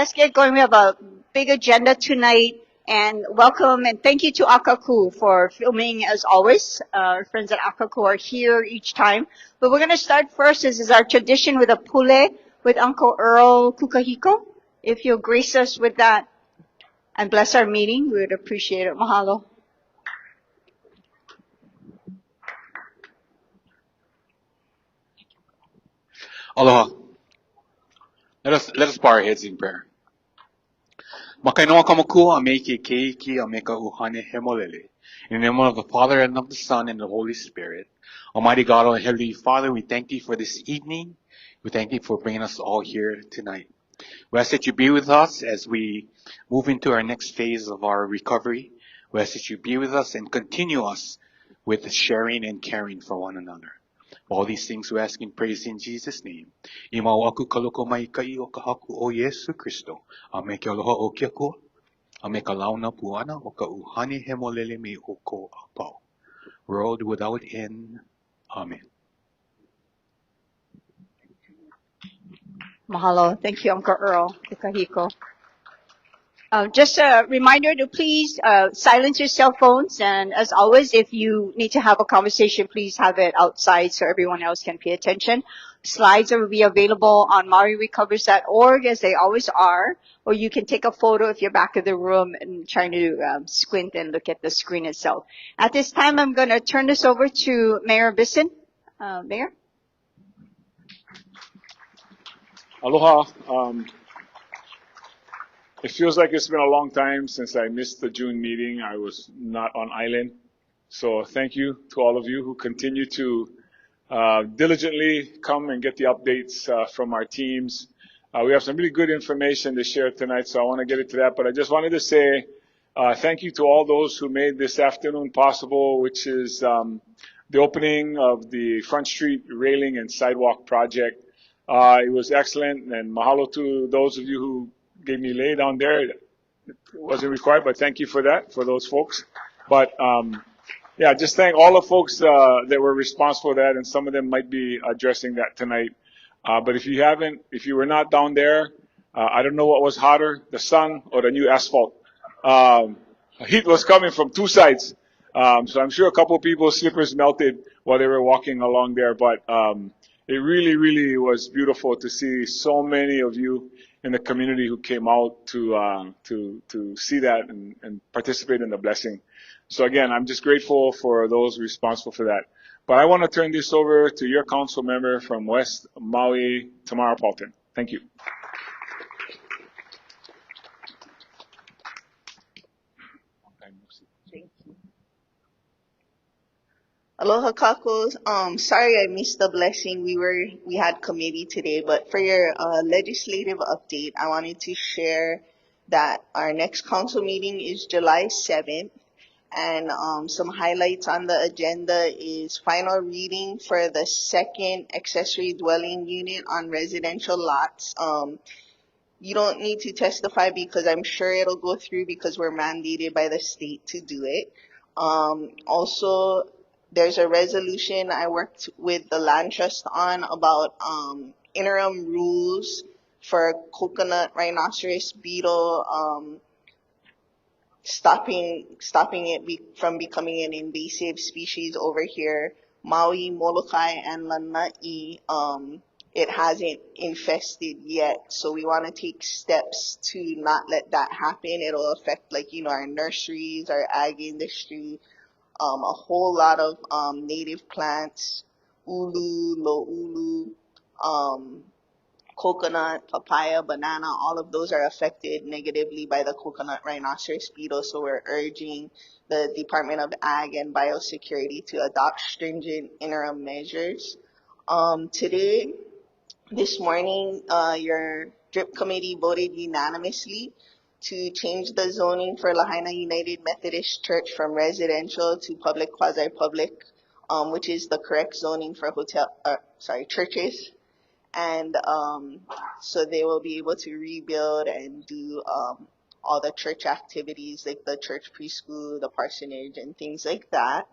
Let's get going. We have a big agenda tonight. And welcome and thank you to Akaku for filming as always. Our friends at Akaku are here each time. But we're going to start first. This is our tradition with a pule with Uncle Earl Kukahiko. If you'll grace us with that and bless our meeting, we would appreciate it. Mahalo. Aloha. Let us bow our heads in prayer. Makainoa kamaku ameke keiki ameka uhane hemolele. In the name of the Father and of the Son and the Holy Spirit. Almighty God, our Heavenly Father, we thank you for this evening. We thank you for bringing us all here tonight. We ask that you be with us as we move into our next phase of our recovery. We ask that you be with us and continue us with sharing and caring for one another. All these things we ask and praise in Jesus' name. Imawaku kaloko mai kai o kahaku o Yesu Kristo. Ame ke aloha o kia kua. Ame ka launa puana o ka uhani hemolele me o ko apau. World without end. Amen. Mahalo. Thank you, Uncle Earl Kukahiko. Just a reminder to please silence your cell phones. And as always, if you need to have a conversation, please have it outside so everyone else can pay attention. Slides will be available on MauriRecovers.org as they always are. Or you can take a photo if you're back of the room and trying to squint and look at the screen itself. At this time, I'm going to turn this over to Mayor Bisson. Mayor? Aloha. It feels like it's been a long time since I missed the June meeting. I was not on island. So thank you to all of you who continue to diligently come and get the updates from our teams. We have some really good information to share tonight, so I want to get into that. But I just wanted to say thank you to all those who made this afternoon possible, which is the opening of the Front Street railing and sidewalk project. It was excellent, and mahalo to those of you who gave me lay down there. It wasn't required, but thank you for that, for those folks. But yeah, just thank all the folks that were responsible for that, and some of them might be addressing that tonight. But if you were not down there, I don't know what was hotter, the sun or the new asphalt. Heat was coming from two sides. So I'm sure a couple of people's slippers melted while they were walking along there, but it really, really was beautiful to see so many of you in the community who came out to see that and participate in the blessing. So again, I'm just grateful for those responsible for that. But I want to turn this over to your council member from West Maui, Tamara Paulton. Thank you. Aloha kakos. Sorry I missed the blessing. We had committee today, but for your legislative update, I wanted to share that our next council meeting is July 7th, and some highlights on the agenda is final reading for the second accessory dwelling unit on residential lots. You don't need to testify because I'm sure it'll go through because we're mandated by the state to do it. Also, there's a resolution I worked with the land trust on about interim rules for coconut rhinoceros beetle, stopping it from becoming an invasive species over here. Maui, Molokai, and Lanai, it hasn't infested yet, so we want to take steps to not let that happen. It'll affect our nurseries, our ag industry, a whole lot of native plants, ulu, lo'ulu, coconut, papaya, banana, all of those are affected negatively by the coconut rhinoceros beetle. So we're urging the Department of Ag and Biosecurity to adopt stringent interim measures. This morning, your DRIP committee voted unanimously to change the zoning for Lahaina United Methodist Church from residential to public quasi-public, which is the correct zoning for churches. And so they will be able to rebuild and do all the church activities like the church preschool, the parsonage, and things like that.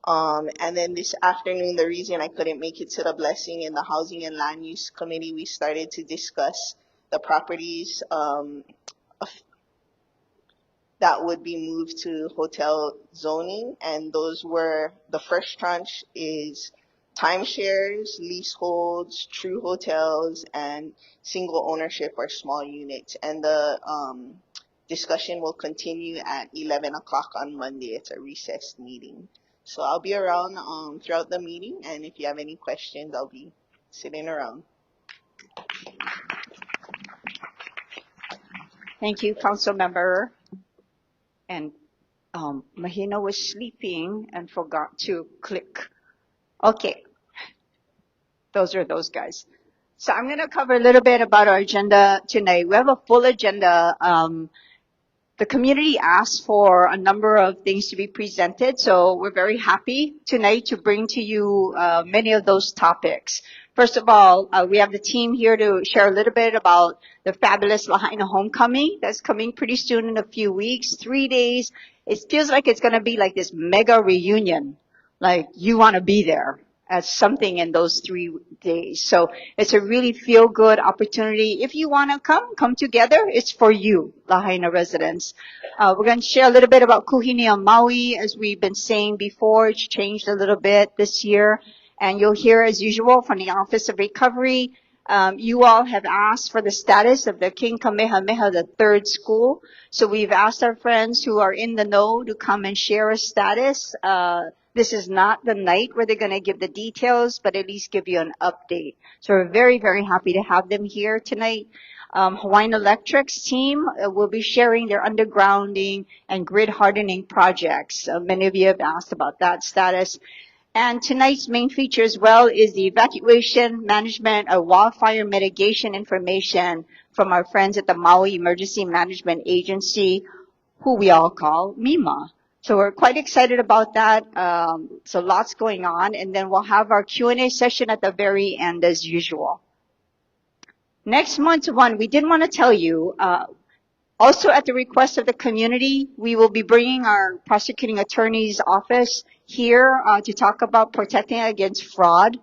And then this afternoon, the reason I couldn't make it to the blessing in the Housing and Land Use Committee, we started to discuss the properties that would be moved to hotel zoning, and those were, the first tranche is timeshares, leaseholds, true hotels, and single ownership or small units. And the discussion will continue at 11 o'clock on Monday. It's a recessed meeting. So I'll be around throughout the meeting, and if you have any questions, I'll be sitting around. Thank you, Council Member. And Mahina was sleeping and forgot to click. Okay. Those are those guys. So I'm going to cover a little bit about our agenda tonight. We have a full agenda. The community asked for a number of things to be presented, so we're very happy tonight to bring to you many of those topics. First of all, we have the team here to share a little bit about the fabulous Lahaina homecoming that's coming pretty soon in a few weeks, 3 days. It feels like it's going to be like this mega reunion, like you want to be there as something in those 3 days. So it's a really feel-good opportunity. If you want to come together. It's for you, Lahaina residents. We're going to share a little bit about Kuhini on Maui. As we've been saying before, it's changed a little bit this year. And you'll hear, as usual, from the Office of Recovery. You all have asked for the status of the King Kamehameha III school. So we've asked our friends who are in the know to come and share a status. This is not the night where they're going to give the details, but at least give you an update. So we're very, very happy to have them here tonight. Hawaiian Electric's team will be sharing their undergrounding and grid hardening projects. Many of you have asked about that status. And tonight's main feature as well is the evacuation management of wildfire mitigation information from our friends at the Maui Emergency Management Agency, who we all call MEMA. So we're quite excited about that. So lots going on. And then we'll have our Q&A session at the very end as usual. Next month's one, we did want to tell you, also at the request of the community, we will be bringing our prosecuting attorney's office here to talk about protecting against fraud,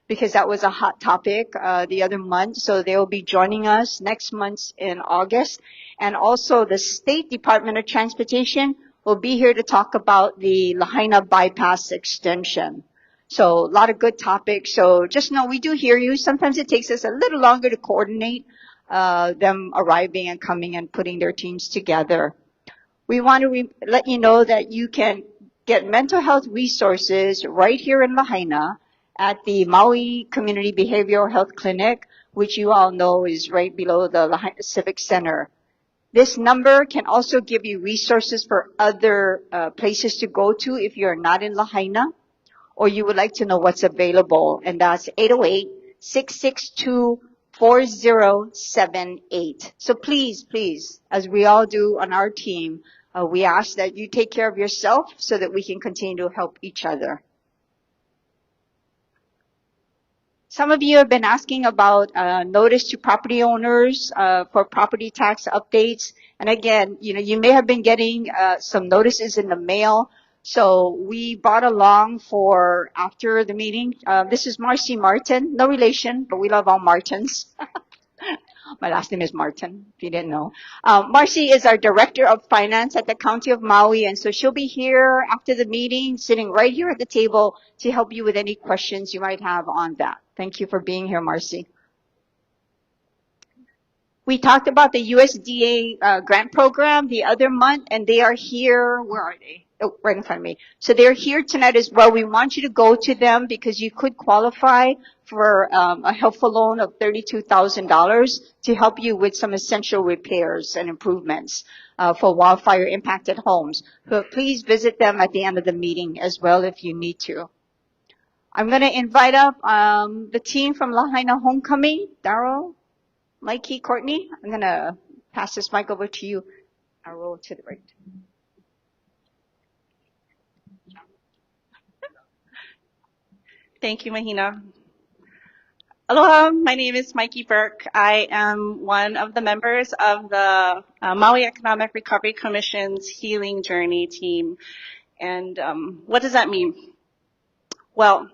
because that was a hot topic the other month. So they will be joining us next month in August. And also the State Department of Transportation will be here to talk about the Lahaina bypass extension. So a lot of good topics. So just know we do hear you. Sometimes it takes us a little longer to coordinate them arriving and coming and putting their teams together. We want to let you know that you can get mental health resources right here in Lahaina at the Maui Community Behavioral Health Clinic, which you all know is right below the Lahaina Civic Center. This number can also give you resources for other places to go to if you're not in Lahaina or you would like to know what's available. And that's 808-662-4078. So please, as we all do on our team, we ask that you take care of yourself so that we can continue to help each other. Some of you have been asking about notice to property owners for property tax updates. And again, you may have been getting some notices in the mail. So we brought along for after the meeting. This is Marcy Martin, no relation, but we love all Martins. My last name is Martin, if you didn't know. Marcy is our Director of Finance at the County of Maui, and so she'll be here after the meeting, sitting right here at the table to help you with any questions you might have on that. Thank you for being here, Marcy. We talked about the USDA grant program the other month, and they are here. Where are they? Oh, right in front of me. So they're here tonight as well. We want you to go to them because you could qualify for a helpful loan of $32,000 to help you with some essential repairs and improvements for wildfire impacted homes. But please visit them at the end of the meeting as well if you need to. I'm going to invite up the team from Lahaina Homecoming. Darryl, Mikey, Courtney. I'm going to pass this mic over to you. Darryl to the right. Thank you, Mahina. Aloha, my name is Mikey Burke. I am one of the members of the Maui Economic Recovery Commission's Healing Journey team. And what does that mean? Well,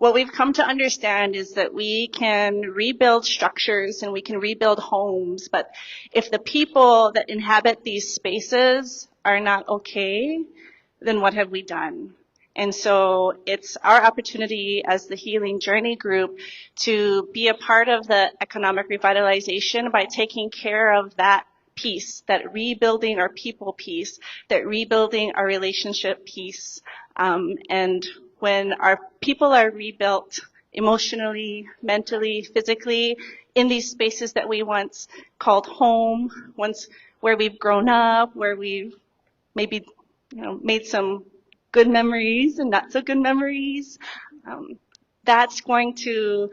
what we've come to understand is that we can rebuild structures and we can rebuild homes, but if the people that inhabit these spaces are not okay, then what have we done? And so it's our opportunity as the Healing Journey Group to be a part of the economic revitalization by taking care of that piece, that rebuilding our people piece, that rebuilding our relationship piece. And when our people are rebuilt emotionally, mentally, physically, in these spaces that we once called home, once where we've grown up, where we've maybe made some good memories and not so good memories, that's going to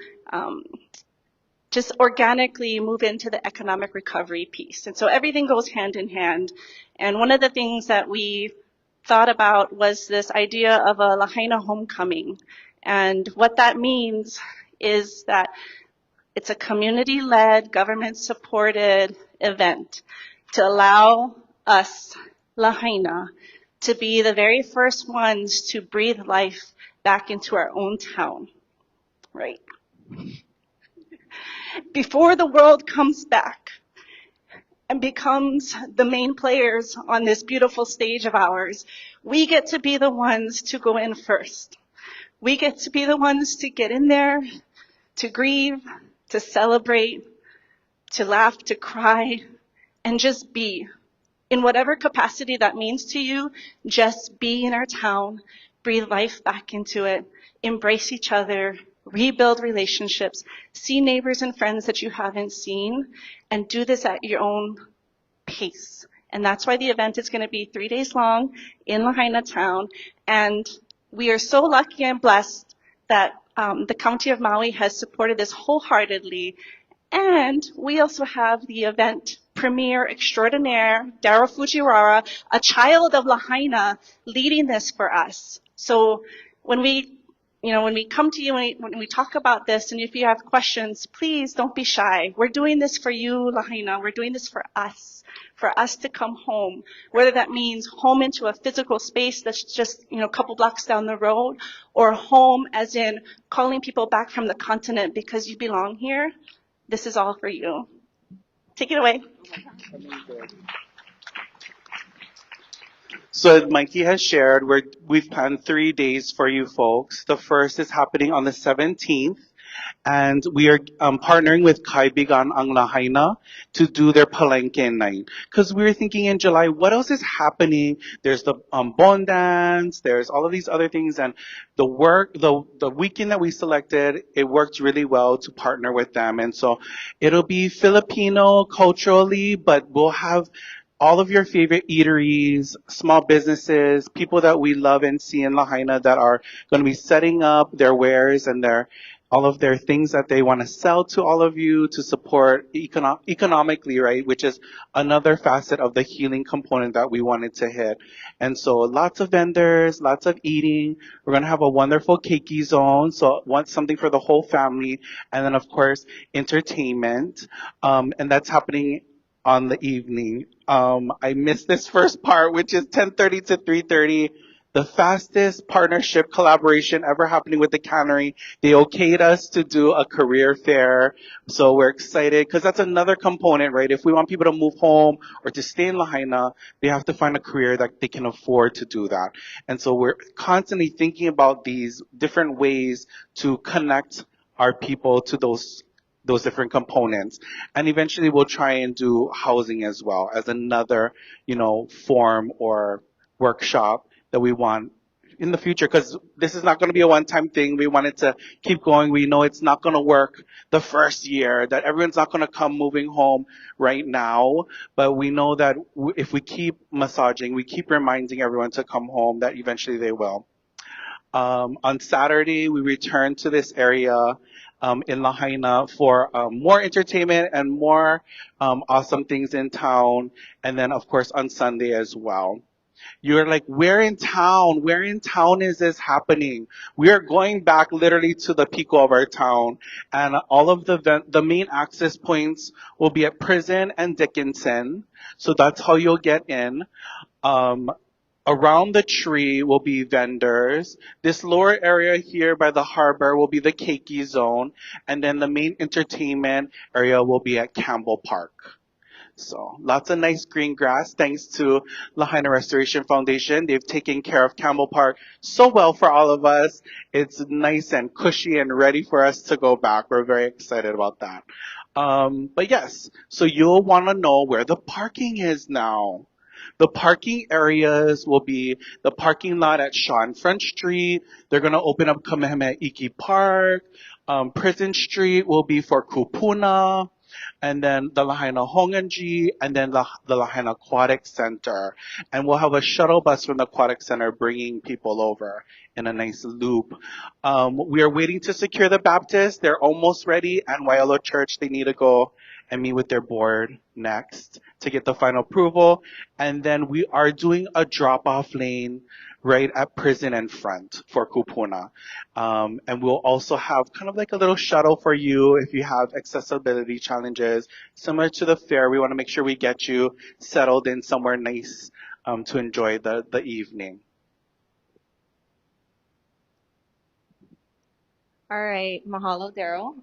just organically move into the economic recovery piece. And so everything goes hand in hand. And one of the things that we thought about was this idea of a Lahaina homecoming. And what that means is that it's a community-led, government-supported event to allow us, Lahaina, to be the very first ones to breathe life back into our own town, right? Before the world comes back and becomes the main players on this beautiful stage of ours, we get to be the ones to go in first. We get to be the ones to get in there, to grieve, to celebrate, to laugh, to cry, and just be. In whatever capacity that means to you, just be in our town, breathe life back into it, embrace each other, rebuild relationships, see neighbors and friends that you haven't seen, and do this at your own pace. And that's why the event is going to be 3 days long in Lahaina town. And we are so lucky and blessed that the County of Maui has supported this wholeheartedly. And we also have the event premier extraordinaire, Daryl Fujiwara, a child of Lahaina, leading this for us. So when we come to you, when we talk about this, and if you have questions, please don't be shy. We're doing this for you, Lahaina. We're doing this for us to come home, whether that means home into a physical space that's just, a couple blocks down the road, or home as in calling people back from the continent because you belong here. This is all for you. Take it away. So as Mikey has shared, we've planned 3 days for you folks. The first is happening on the 17th. And we are partnering with Kaibigan ang Lahaina to do their Palenque night. Because we were thinking in July, what else is happening? There's the Bon Dance, there's all of these other things. And the weekend that we selected, it worked really well to partner with them. And so it'll be Filipino culturally, but we'll have all of your favorite eateries, small businesses, people that we love and see in Lahaina that are going to be setting up their wares and all of their things that they want to sell to all of you to support economically, right? Which is another facet of the healing component that we wanted to hit. And so lots of vendors, lots of eating. We're going to have a wonderful keiki zone. So want something for the whole family. And then of course, entertainment. And that's happening on the evening. I missed this first part, which is 10:30 to 3:30. The fastest partnership collaboration ever happening with the cannery. They okayed us to do a career fair. So we're excited because that's another component, right? If we want people to move home or to stay in Lahaina, they have to find a career that they can afford to do that. And so we're constantly thinking about these different ways to connect our people to those different components. And eventually we'll try and do housing as well as another, form or workshop that we want in the future, because this is not going to be a one-time thing. We want it to keep going. We know it's not going to work the first year, that everyone's not going to come moving home right now, but we know that if we keep massaging, we keep reminding everyone to come home, that eventually they will. On Saturday, we return to this area in Lahaina for more entertainment and more awesome things in town. And then, of course, on Sunday as well. You're like, where in town? Where in town is this happening? We are going back literally to the pico of our town. And all of the main access points will be at Prison and Dickinson. So that's how you'll get in. Around the tree will be vendors. This lower area here by the harbor will be the keiki zone. And then the main entertainment area will be at Campbell Park. So lots of nice green grass thanks to Lahaina Restoration Foundation. They've taken care of Campbell Park so well for all of us. It's nice and cushy and ready for us to go back. We're very excited about that. But yes, so you'll want to know where the parking is now. The parking areas will be the parking lot at Shaw and French Street. They're going to open up Kamehameha Iki Park. Prison Street will be for Kupuna, and then the Lahaina Honganji, and then the Lahaina Aquatic Center. And we'll have a shuttle bus from the Aquatic Center bringing people over in a nice loop. We are waiting to secure the Baptists. They're almost ready. And Waialo Church, they need to go and meet with their board next to get the final approval. And then we are doing a drop-off lane right at prison and front for Kupuna. And we'll also have kind of like a little shuttle for you if you have accessibility challenges. Similar to the fair, we want to make sure we get you settled in somewhere nice to enjoy the evening. All right, mahalo, Daryl.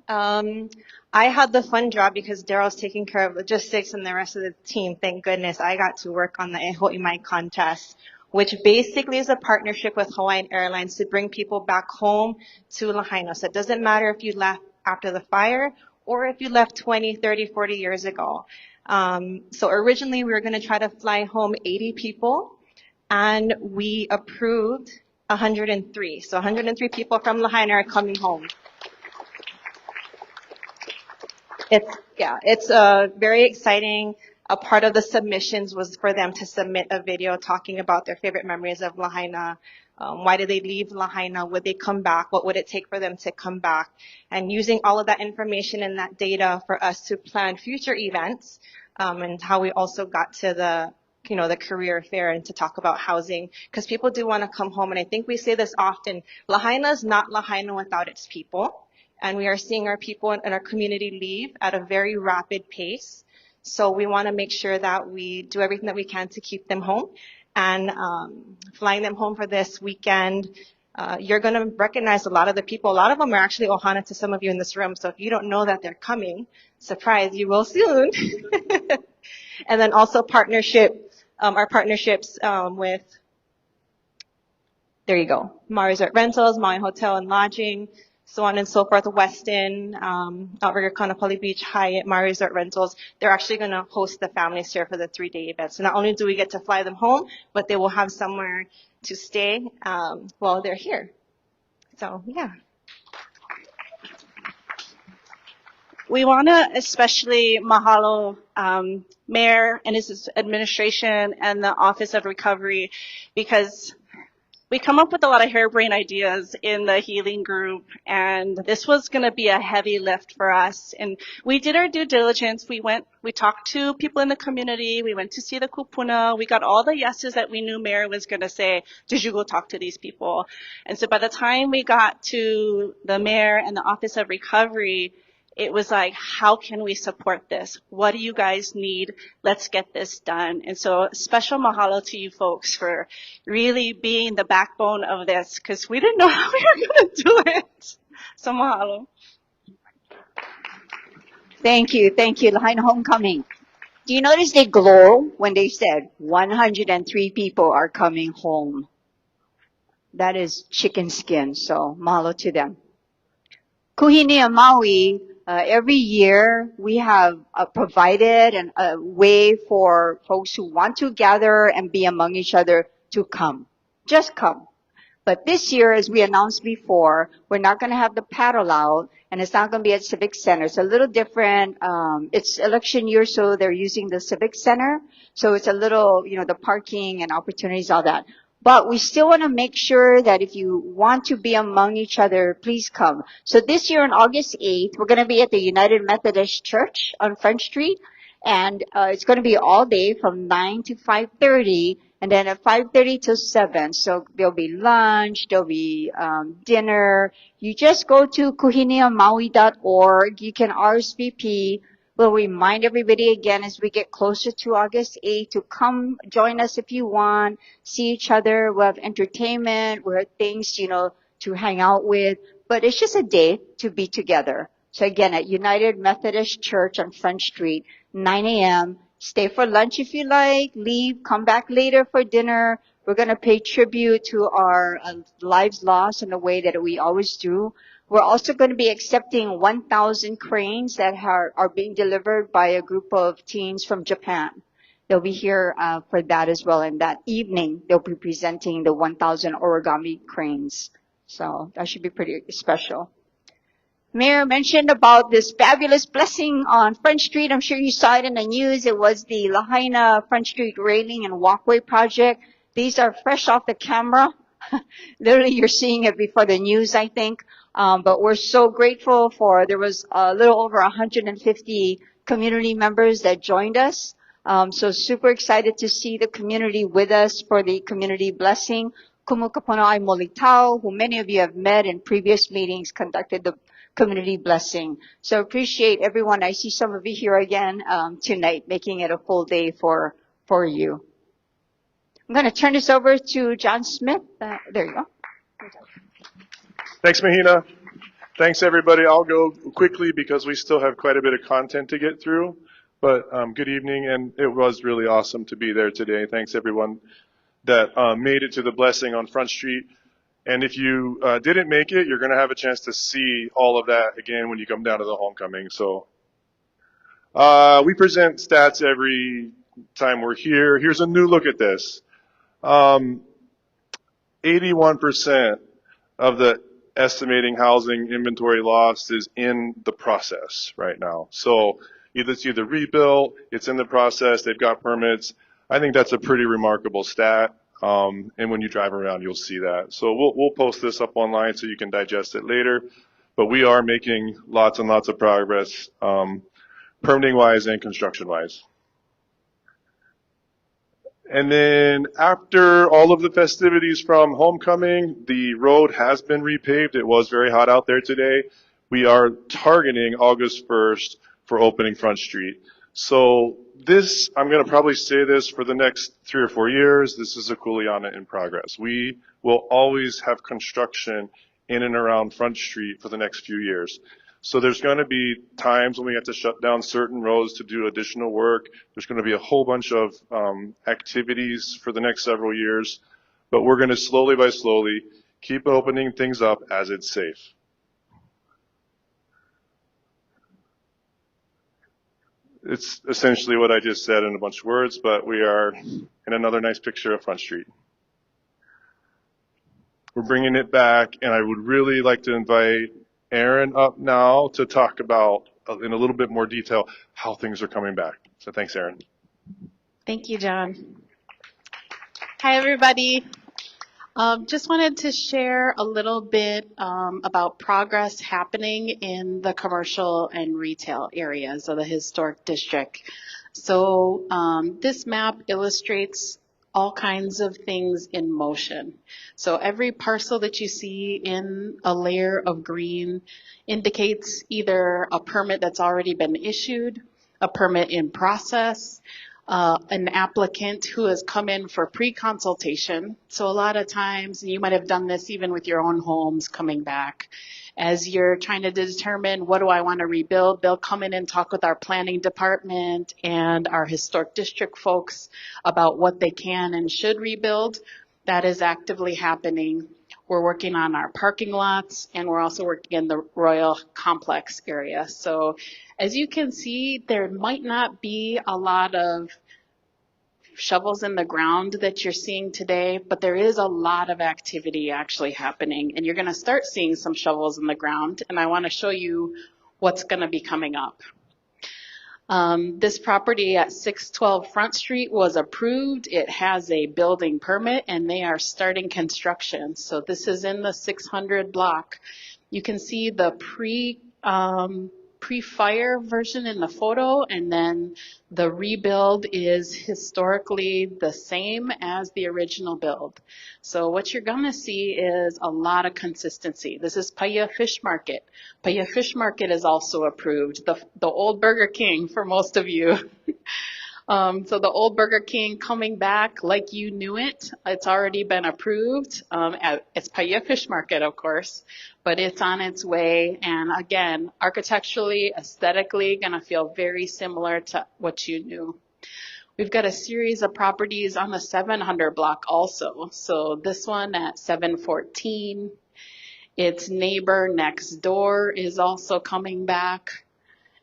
I had the fun job because Daryl's taking care of logistics and the rest of the team. Thank goodness I got to work on the Eho'imai contest, which basically is a partnership with Hawaiian Airlines to bring people back home to Lahaina. So it doesn't matter if you left after the fire or if you left 20, 30, 40 years ago. So originally we were going to try to fly home 80 people, and we approved 103. So 103 people from Lahaina are coming home. It's very exciting. A part of the submissions was for them to submit a video talking about their favorite memories of Lahaina. Why did they leave Lahaina? Would they come back? What would it take for them to come back? And using all of that information and that data for us to plan future events, and how we also got to the career fair and to talk about housing, because people do want to come home. And I think we say this often, Lahaina is not Lahaina without its people. And we are seeing our people in our community leave at a very rapid pace. So we want to make sure that we do everything that we can to keep them home. And flying them home for this weekend, you're going to recognize a lot of the people. A lot of them are actually Ohana to some of you in this room. So if you don't know that they're coming, surprise, you will soon. And then also our partnerships with, there you go, Maui Resort Rentals, Maui Hotel and Lodging, so on and so forth. Westin, Outrigger Kaanapali Beach, Hyatt, Maui Resort Rentals. They're actually going to host the families here for the 3-day event. So not only do we get to fly them home, but they will have somewhere to stay while they're here. So, yeah. We want to especially mahalo Mayor and his administration and the Office of Recovery, because we come up with a lot of harebrained ideas in the healing group, and this was going to be a heavy lift for us. And we did our due diligence. We talked to people in the community. We went to see the kupuna. We got all the yeses that we knew Mayor was going to say. Did you go talk to these people? And so by the time we got to the Mayor and the Office of Recovery, it was like, how can we support this? What do you guys need? Let's get this done. And so special mahalo to you folks for really being the backbone of this, because we didn't know how we were going to do it. So mahalo. Thank you, Lahaina Homecoming. Do you notice they glow when they said 103 people are coming home? That is chicken skin, so mahalo to them. Kuhinia Maui, every year we have provided a way for folks who want to gather and be among each other to come. Just come. But this year, as we announced before, we're not going to have the paddle out, and it's not going to be at Civic Center. It's a little different. It's election year, so they're using the Civic Center. So it's a little, the parking and opportunities, all that. But we still want to make sure that if you want to be among each other, please come. So this year on August 8th, we're going to be at the United Methodist Church on French Street. And it's going to be all day from 9 to 5:30, and then at 5:30 to 7. So there'll be lunch, there'll be dinner. You just go to kuhiniamaui.org. You can RSVP. We'll remind everybody again as we get closer to August 8th to come join us if you want, see each other. We'll have entertainment. We'll have things, to hang out with. But it's just a day to be together. So again, at United Methodist Church on Front Street, 9 a.m. Stay for lunch if you like. Leave. Come back later for dinner. We're going to pay tribute to our lives lost in the way that we always do. We're also going to be accepting 1,000 cranes that are being delivered by a group of teens from Japan. They'll be here for that as well. And that evening, they'll be presenting the 1,000 origami cranes. So that should be pretty special. Mayor mentioned about this fabulous blessing on Front Street. I'm sure you saw it in the news. It was the Lahaina Front Street railing and walkway project. These are fresh off the camera. Literally, you're seeing it before the news, I think. But we're so grateful there was a little over 150 community members that joined us. So super excited to see the community with us for the community blessing. Kumukapono'ai Molitao, who many of you have met in previous meetings, conducted the community blessing. So appreciate everyone. I see some of you here again tonight, making it a full day for you. I'm going to turn this over to John Smith. There you go. Thanks, Mahina. Thanks, everybody. I'll go quickly because we still have quite a bit of content to get through. But good evening, and it was really awesome to be there today. Thanks, everyone that made it to the blessing on Front Street. And if you didn't make it, you're going to have a chance to see all of that again when you come down to the homecoming. So we present stats every time we're here. Here's a new look at this. 81% of the estimating housing inventory lost is in the process right now. So it's either rebuilt, it's in the process, they've got permits. I think that's a pretty remarkable stat. And when you drive around, you'll see that. So we'll post this up online so you can digest it later. But we are making lots and lots of progress, permitting-wise and construction-wise. And then after all of the festivities from homecoming, the road has been repaved. It was very hot out there today. We are targeting August 1st for opening Front Street. So this, I'm going to probably say this for the next 3 or 4 years, this is a Kuleana in progress. We will always have construction in and around Front Street for the next few years. So there's going to be times when we have to shut down certain roads to do additional work. There's going to be a whole bunch of activities for the next several years, but we're going to slowly by slowly keep opening things up as it's safe. It's essentially what I just said in a bunch of words, but we are in another nice picture of Front Street. We're bringing it back, and I would really like to invite Aaron up now to talk about, in a little bit more detail, how things are coming back. So thanks, Aaron. Thank you, John. Hi, everybody. Just wanted to share a little bit about progress happening in the commercial and retail areas of the historic district. So this map illustrates all kinds of things in motion. So every parcel that you see in a layer of green indicates either a permit that's already been issued, a permit in process, an applicant who has come in for pre-consultation. So a lot of times, you might have done this even with your own homes coming back, as you're trying to determine what do I want to rebuild, they'll come in and talk with our planning department and our historic district folks about what they can and should rebuild. That is actively happening. We're working on our parking lots, and we're also working in the Royal Complex area. So as you can see, there might not be a lot of shovels in the ground that you're seeing today, but there is a lot of activity actually happening, and you're going to start seeing some shovels in the ground, and I want to show you what's going to be coming up. This property at 612 Front Street was approved. It has a building permit, and they are starting construction. So this is in the 600 block. You can see the pre-fire version in the photo, and then the rebuild is historically the same as the original build. So what you're going to see is a lot of consistency. This is Paia Fish Market. Paia Fish Market is also approved, the old Burger King for most of you. So the old Burger King coming back like you knew it. It's already been approved. It's Paia Fish Market, of course, but it's on its way. And again, architecturally, aesthetically, going to feel very similar to what you knew. We've got a series of properties on the 700 block also. So this one at 714, its neighbor next door is also coming back.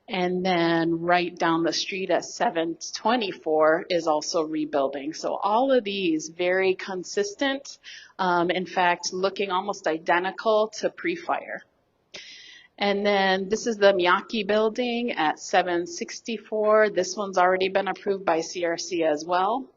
And then right down the street at 724 is also rebuilding. So all of these very consistent, in fact, looking almost identical to pre-fire. And then this is the Miyake building at 764. This one's already been approved by CRC as well.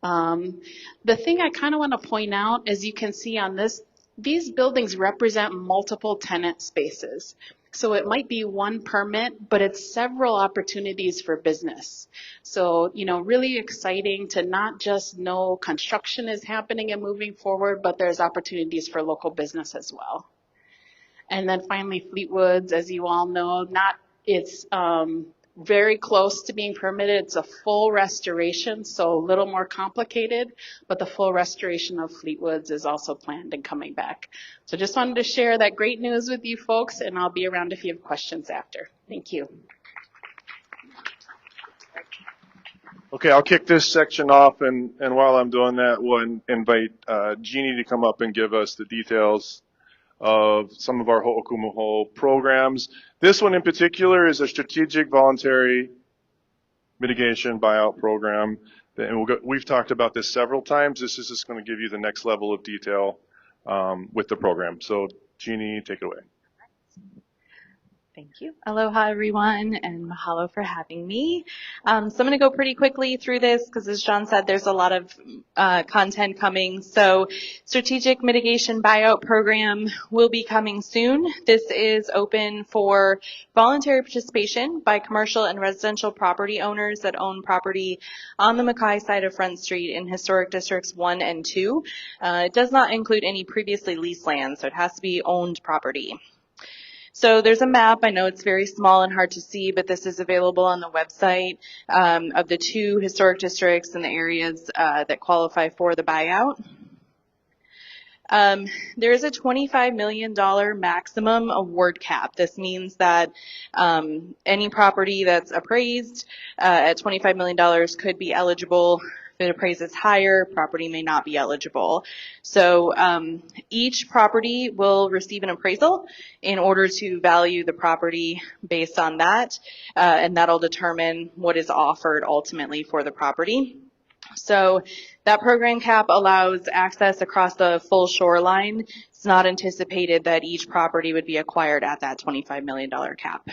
The thing I kind of want to point out, as you can see on this, these buildings represent multiple tenant spaces. So it might be one permit, but it's several opportunities for business. So, you know, really exciting to not just know construction is happening and moving forward, but there's opportunities for local business as well. And then finally, Fleetwoods, as you all know, it's very close to being permitted. It's a full restoration, so a little more complicated, but the full restoration of Fleetwoods is also planned and coming back. So just wanted to share that great news with you folks, and I'll be around if you have questions after. Thank you. Okay, I'll kick this section off, and while I'm doing that, we'll invite Jeannie to come up and give us the details of some of our Ho'okumaho programs. This one in particular is a strategic voluntary mitigation buyout program. And we've talked about this several times. This is just going to give you the next level of detail with the program. So Jeannie, take it away. Thank you. Aloha, everyone, and mahalo for having me. So I'm going to go pretty quickly through this because, as John said, there's a lot of content coming. So Strategic Mitigation Buyout Program will be coming soon. This is open for voluntary participation by commercial and residential property owners that own property on the Mackay side of Front Street in Historic Districts 1 and 2. It does not include any previously leased land, so it has to be owned property. So there's a map. I know it's very small and hard to see, but this is available on the website of the 2 historic districts and the areas that qualify for the buyout. There is a $25 million maximum award cap. This means that any property that's appraised at $25 million could be eligible. If it appraises higher, property may not be eligible. So each property will receive an appraisal in order to value the property based on that, and that'll determine what is offered ultimately for the property. So that program cap allows access across the full shoreline. It's not anticipated that each property would be acquired at that $25 million cap.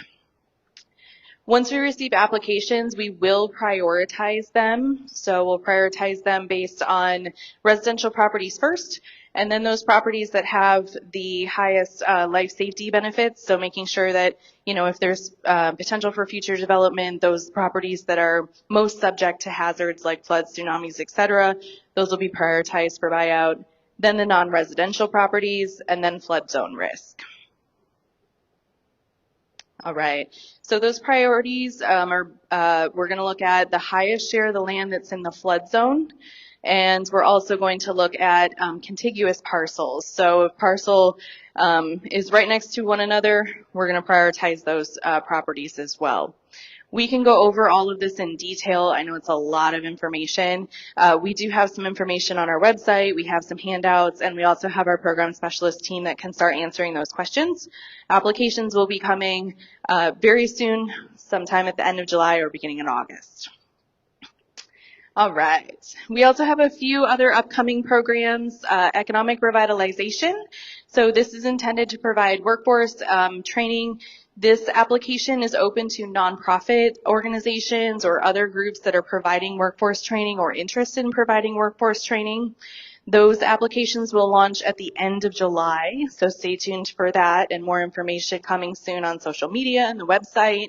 Once we receive applications, we will prioritize them. So we'll prioritize them based on residential properties first, and then those properties that have the highest life safety benefits. So making sure that, you know, if there's potential for future development, those properties that are most subject to hazards like floods, tsunamis, etc., those will be prioritized for buyout. Then the non-residential properties, and then flood zone risk. All right, so those priorities we're going to look at the highest share of the land that's in the flood zone, and we're also going to look at contiguous parcels. So if parcel is right next to one another, we're going to prioritize those properties as well. We can go over all of this in detail. I know it's a lot of information. We do have some information on our website. We have some handouts, and we also have our program specialist team that can start answering those questions. Applications will be coming very soon, sometime at the end of July or beginning in August. All right. We also have a few other upcoming programs, economic revitalization. So this is intended to provide workforce training. This application is open to nonprofit organizations or other groups that are providing workforce training or interested in providing workforce training. Those applications will launch at the end of July, so stay tuned for that and more information coming soon on social media and the website.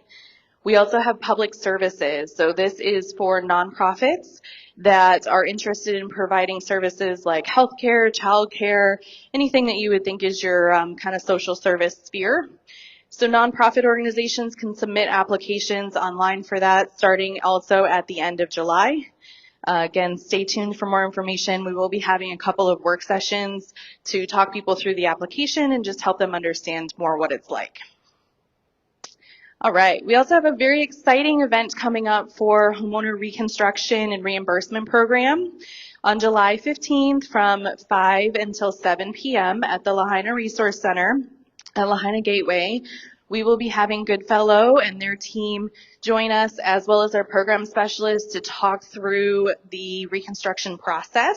We also have public services. So this is for nonprofits that are interested in providing services like healthcare, childcare, anything that you would think is your kind of social service sphere. So nonprofit organizations can submit applications online for that starting also at the end of July. Again, stay tuned for more information. We will be having a couple of work sessions to talk people through the application and just help them understand more what it's like. All right. We also have a very exciting event coming up for homeowner reconstruction and reimbursement program on July 15th from 5 until 7 p.m. at the Lahaina Resource Center at Lahaina Gateway. We will be having Goodfellow and their team join us, as well as our program specialists, to talk through the reconstruction process.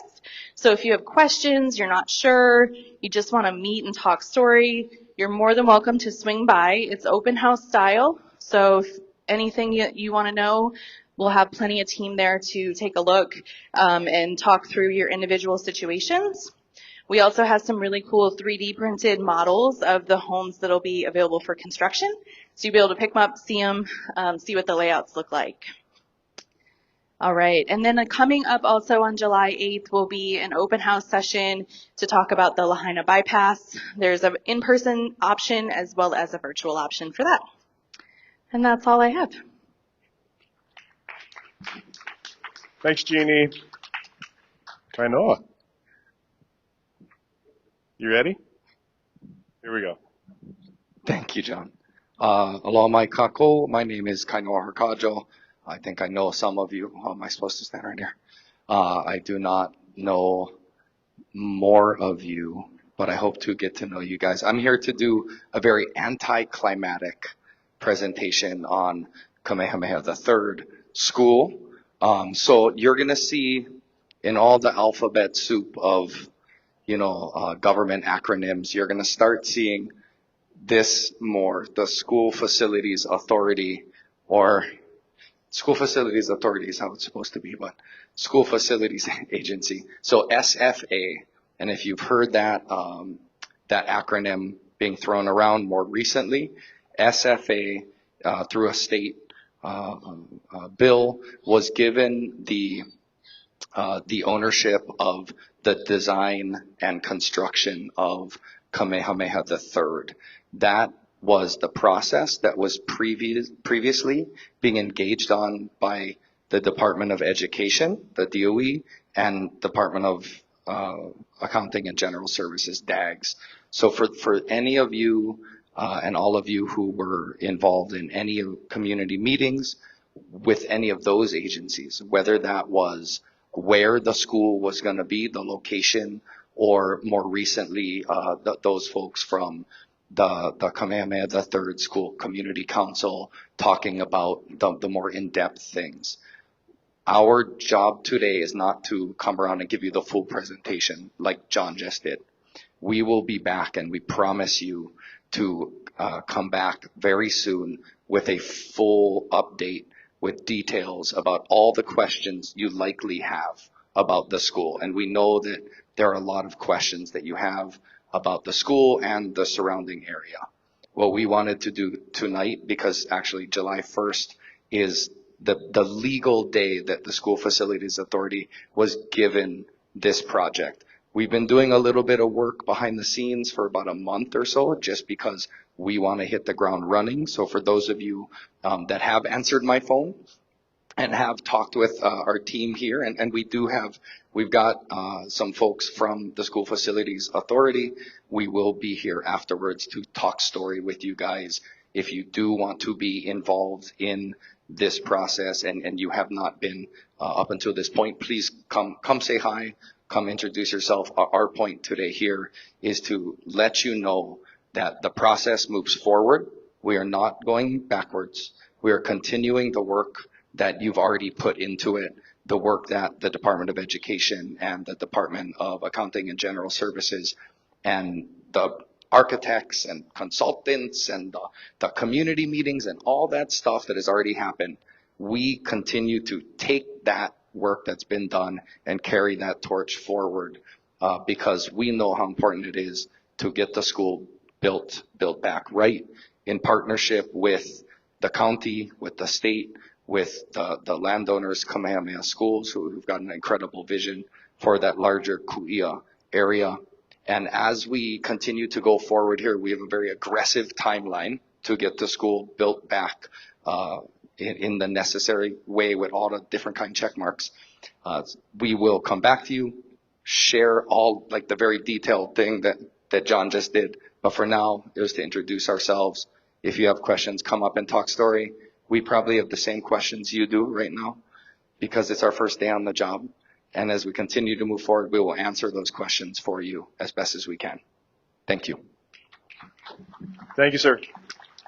So if you have questions, you're not sure, you just want to meet and talk story, you're more than welcome to swing by. It's open house style, so if anything you want to know, we'll have plenty of team there to take a look and talk through your individual situations. We also have some really cool 3D printed models of the homes that'll be available for construction. So you'll be able to pick them up, see them, see what the layouts look like. All right, and then coming up also on July 8th will be an open house session to talk about the Lahaina bypass. There's an in-person option as well as a virtual option for that. And that's all I have. Thanks, Jeannie. Kainoa. You ready? Here we go. Thank you, John. Aloha mai kako. My name is Kainoa Harkajo. I think I know some of you. How am I supposed to stand right here? I do not know more of you, but I hope to get to know you guys. I'm here to do a very anticlimactic presentation on Kamehameha III school. So you're going to see in all the alphabet soup of government acronyms, you're going to start seeing this more, the School Facilities Authority, or School Facilities Authority is how it's supposed to be, but School Facilities Agency. So SFA, and if you've heard that, that acronym being thrown around more recently, SFA, through a state bill, was given the ownership of the design and construction of Kamehameha III. That was the process that was previously being engaged on by the Department of Education, the DOE, and Department of Accounting and General Services, DAGS. So for any of you and all of you who were involved in any community meetings with any of those agencies, whether that was where the school was going to be, the location, or more recently, those folks from the Kamehameha III School Community Council talking about the more in-depth things. Our job today is not to come around and give you the full presentation like John just did. We will be back, and we promise you to come back very soon with a full update with details about all the questions you likely have about the school. And we know that there are a lot of questions that you have about the school and the surrounding area. What we wanted to do tonight, because actually July 1st is the legal day that the School Facilities Authority was given this project. We've been doing a little bit of work behind the scenes for about a month or so, just because we want to hit the ground running. So for those of you that have answered my phone and have talked with our team here, and we've got some folks from the School Facilities Authority. We will be here afterwards to talk story with you guys. If you do want to be involved in this process and you have not been up until this point, please come say hi, come introduce yourself. Our point today here is to let you know that the process moves forward. We are not going backwards. We are continuing the work that you've already put into it, the work that the Department of Education and the Department of Accounting and General Services and the architects and consultants and the community meetings and all that stuff that has already happened. We continue to take that work that's been done and carry that torch forward because we know how important it is to get the school built back right in partnership with the county, with the state, with the landowners, Kamehameha Schools, who've got an incredible vision for that larger Kuia area. And as we continue to go forward here, we have a very aggressive timeline to get the school built back in the necessary way with all the different kind of check marks. We will come back to you, share all like the very detailed thing that John just did. But for now, it was to introduce ourselves. If you have questions, come up and talk story. We probably have the same questions you do right now because it's our first day on the job. And as we continue to move forward, we will answer those questions for you as best as we can. Thank you. Thank you, sir.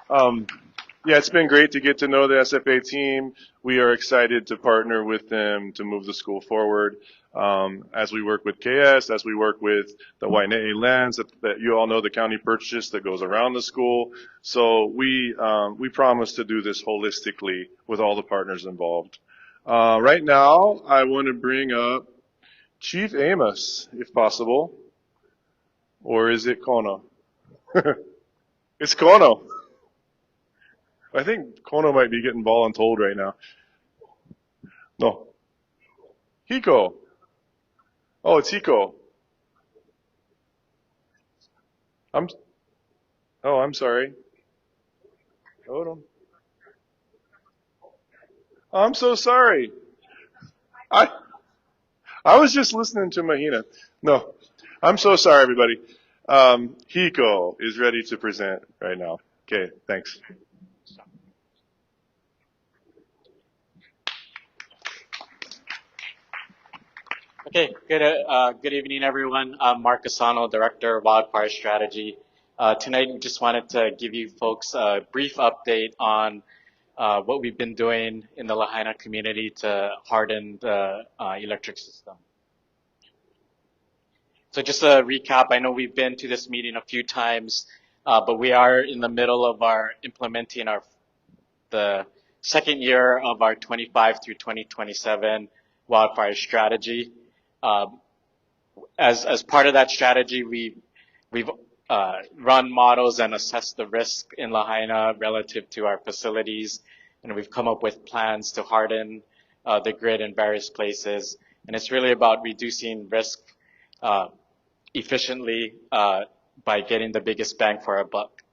Yeah, it's been great to get to know the SFA team. We are excited to partner with them to move the school forward. As we work with KS, as we work with the Waine'i lands that you all know the county purchased that goes around the school. So we promise to do this holistically with all the partners involved. Right now, I want to bring up Chief Amos, if possible. Or is it Kono? It's Kono. I think Kono might be getting voluntold right now. No. Hiko. Oh, it's Hiko. I'm sorry. Hold on. I'm so sorry. I was just listening to Mahina. No. I'm so sorry, everybody. Hiko is ready to present right now. Okay, thanks. Okay, good evening, everyone. I'm Mark Asano, Director of Wildfire Strategy. Tonight, we just wanted to give you folks a brief update on what we've been doing in the Lahaina community to harden the electric system. So just a recap, I know we've been to this meeting a few times, but we are in the middle of implementing the second year of our 25 through 2027 wildfire strategy. As part of that strategy, we've run models and assessed the risk in Lahaina relative to our facilities, and we've come up with plans to harden the grid in various places. And it's really about reducing risk efficiently by getting the biggest bang for our buck.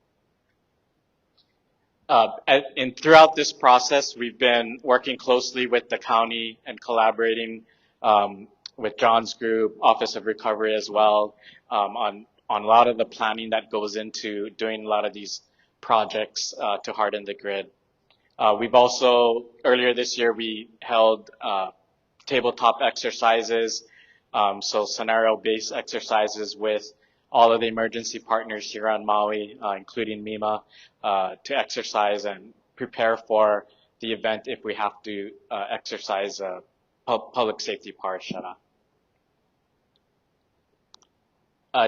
And throughout this process, we've been working closely with the county and collaborating with John's group, Office of Recovery as well, on a lot of the planning that goes into doing a lot of these projects to harden the grid. We've also, earlier this year, we held tabletop exercises, so scenario-based exercises with all of the emergency partners here on Maui, including MEMA, to exercise and prepare for the event if we have to exercise public safety power shutoff.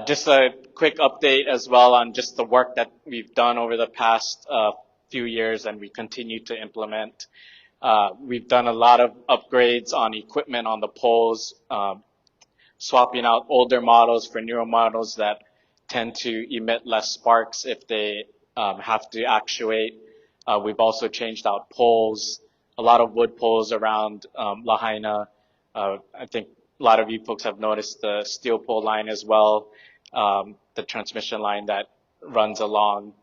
Just a quick update as well on just the work that we've done over the past few years and we continue to implement. We've done a lot of upgrades on equipment on the poles, swapping out older models for newer models that tend to emit less sparks if they have to actuate. We've also changed out poles, a lot of wood poles around Lahaina. I think a lot of you folks have noticed the steel pole line as well, the transmission line that runs along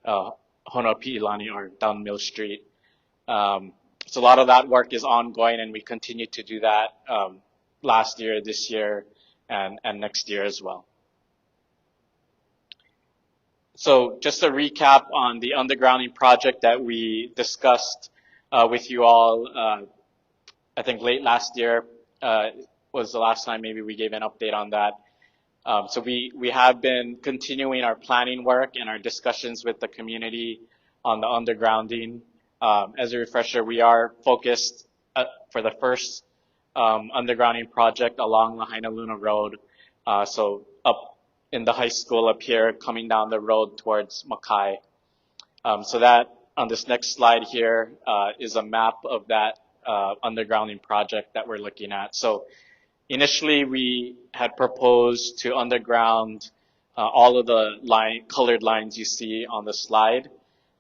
Honopi'ilani or down Mill Street. So a lot of that work is ongoing and we continue to do that last year, this year, and next year as well. So just a recap on the undergrounding project that we discussed with you all, I think late last year was the last time maybe we gave an update on that. So we have been continuing our planning work and our discussions with the community on the undergrounding. As a refresher, we are focused for the first undergrounding project along Lahaina Luna Road. So up in the high school up here, coming down the road towards Makai. So that on this next slide here is a map of that undergrounding project that we're looking at. So Initially, we had proposed to underground all of the colored lines you see on the slide.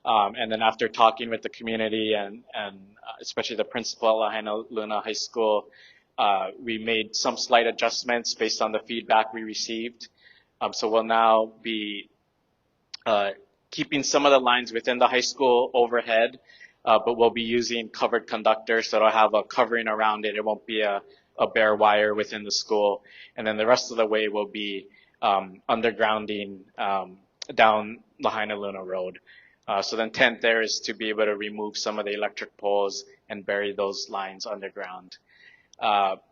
And then after talking with the community and especially the principal at Lahaina Luna High School, we made some slight adjustments based on the feedback we received. So we'll now be keeping some of the lines within the high school overhead, but we'll be using covered conductors, so it'll have a covering around it. It won't be a bare wire within the school. And then the rest of the way will be undergrounding down Lahaina Luna Road. So the intent there is to be able to remove some of the electric poles and bury those lines underground.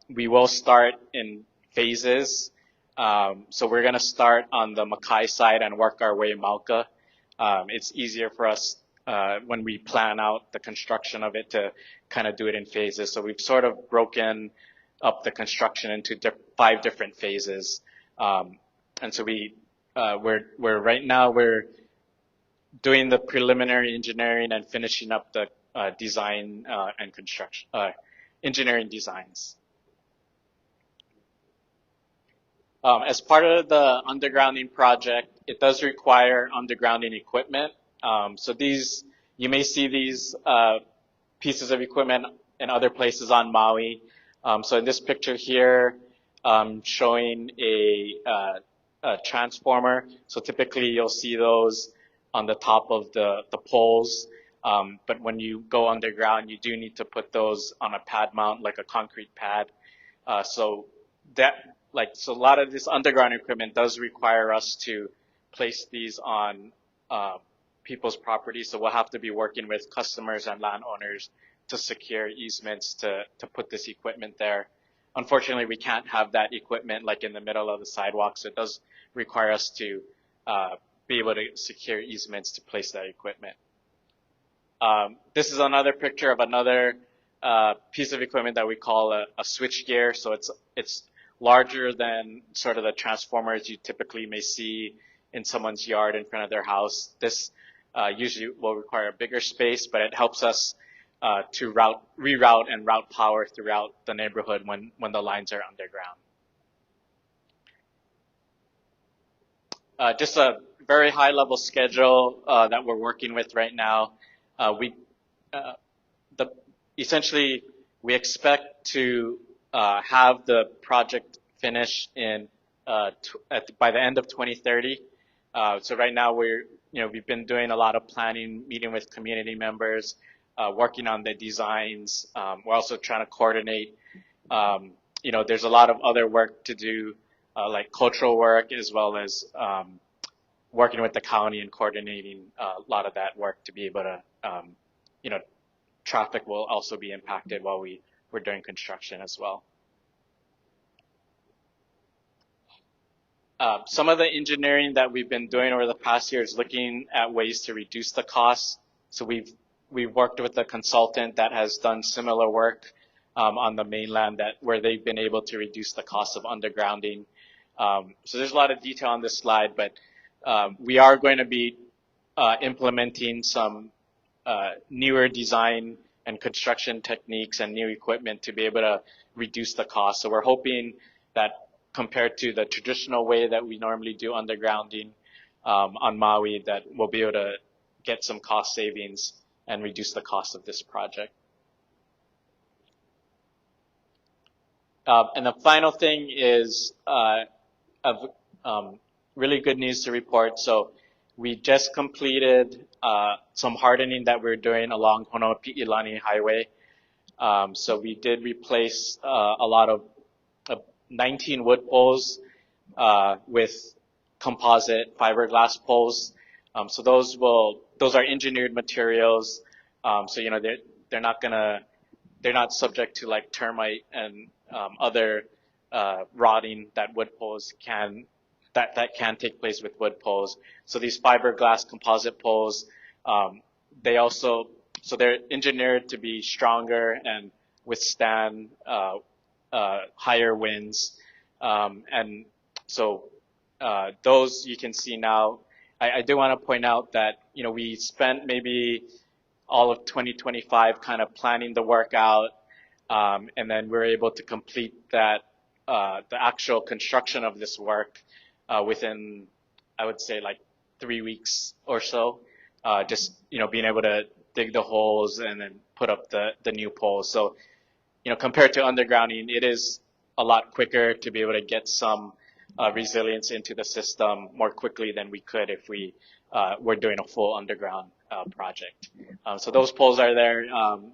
We will start in phases. So we're going to start on the Mackay side and work our way Mauka. It's easier for us when we plan out the construction of it to kind of do it in phases. So we've sort of broken up the construction into 5 different phases. And so we're right now we're doing the preliminary engineering and finishing up the design and construction engineering designs. As part of the undergrounding project, it does require undergrounding equipment. So you may see these pieces of equipment in other places on Maui. So in this picture here, showing a transformer. So typically you'll see those on the top of the poles. But when you go underground, you do need to put those on a pad mount, like a concrete pad. So a lot of this underground equipment does require us to place these on people's property. So we'll have to be working with customers and landowners to secure easements to put this equipment there. Unfortunately, we can't have that equipment like in the middle of the sidewalk. So it does require us to be able to secure easements to place that equipment. This is another picture of another piece of equipment that we call a switch gear. So it's larger than sort of the transformers you typically may see in someone's yard in front of their house. This usually will require a bigger space, but it helps us to reroute and route power throughout the neighborhood when the lines are underground. Just a very high level schedule that we're working with right now. Essentially we expect to have the project finished by the end of 2030. So right now we've been doing a lot of planning, meeting with community members, working on the designs. We're also trying to coordinate. There's a lot of other work to do, like cultural work, as well as working with the county and coordinating a lot of that work to be able to, traffic will also be impacted while we're doing construction as well. Some of the engineering that we've been doing over the past year is looking at ways to reduce the costs. So we've worked with a consultant that has done similar work on the mainland where they've been able to reduce the cost of undergrounding. So there's a lot of detail on this slide, but we are going to be implementing some newer design and construction techniques and new equipment to be able to reduce the cost. So we're hoping that compared to the traditional way that we normally do undergrounding on Maui, that we'll be able to get some cost savings and reduce the cost of this project. And the final thing is really good news to report. So we just completed some hardening that we're doing along Honopi'ilani Highway. So we did replace a lot of 19 wood poles with composite fiberglass poles. So those are engineered materials. So they're not subject to like termite and other rotting that wood poles can take place with wood poles. So these fiberglass composite poles, they're engineered to be stronger and withstand higher winds. And so those you can see now. I do want to point out that we spent maybe all of 2025 kind of planning the work out, and then we're able to complete that the actual construction of this work within, I would say, like 3 weeks or so. Just being able to dig the holes and then put up the new poles. So compared to undergrounding, it is a lot quicker to be able to get some resilience into the system more quickly than we could if we were doing a full underground project. So those poles are there.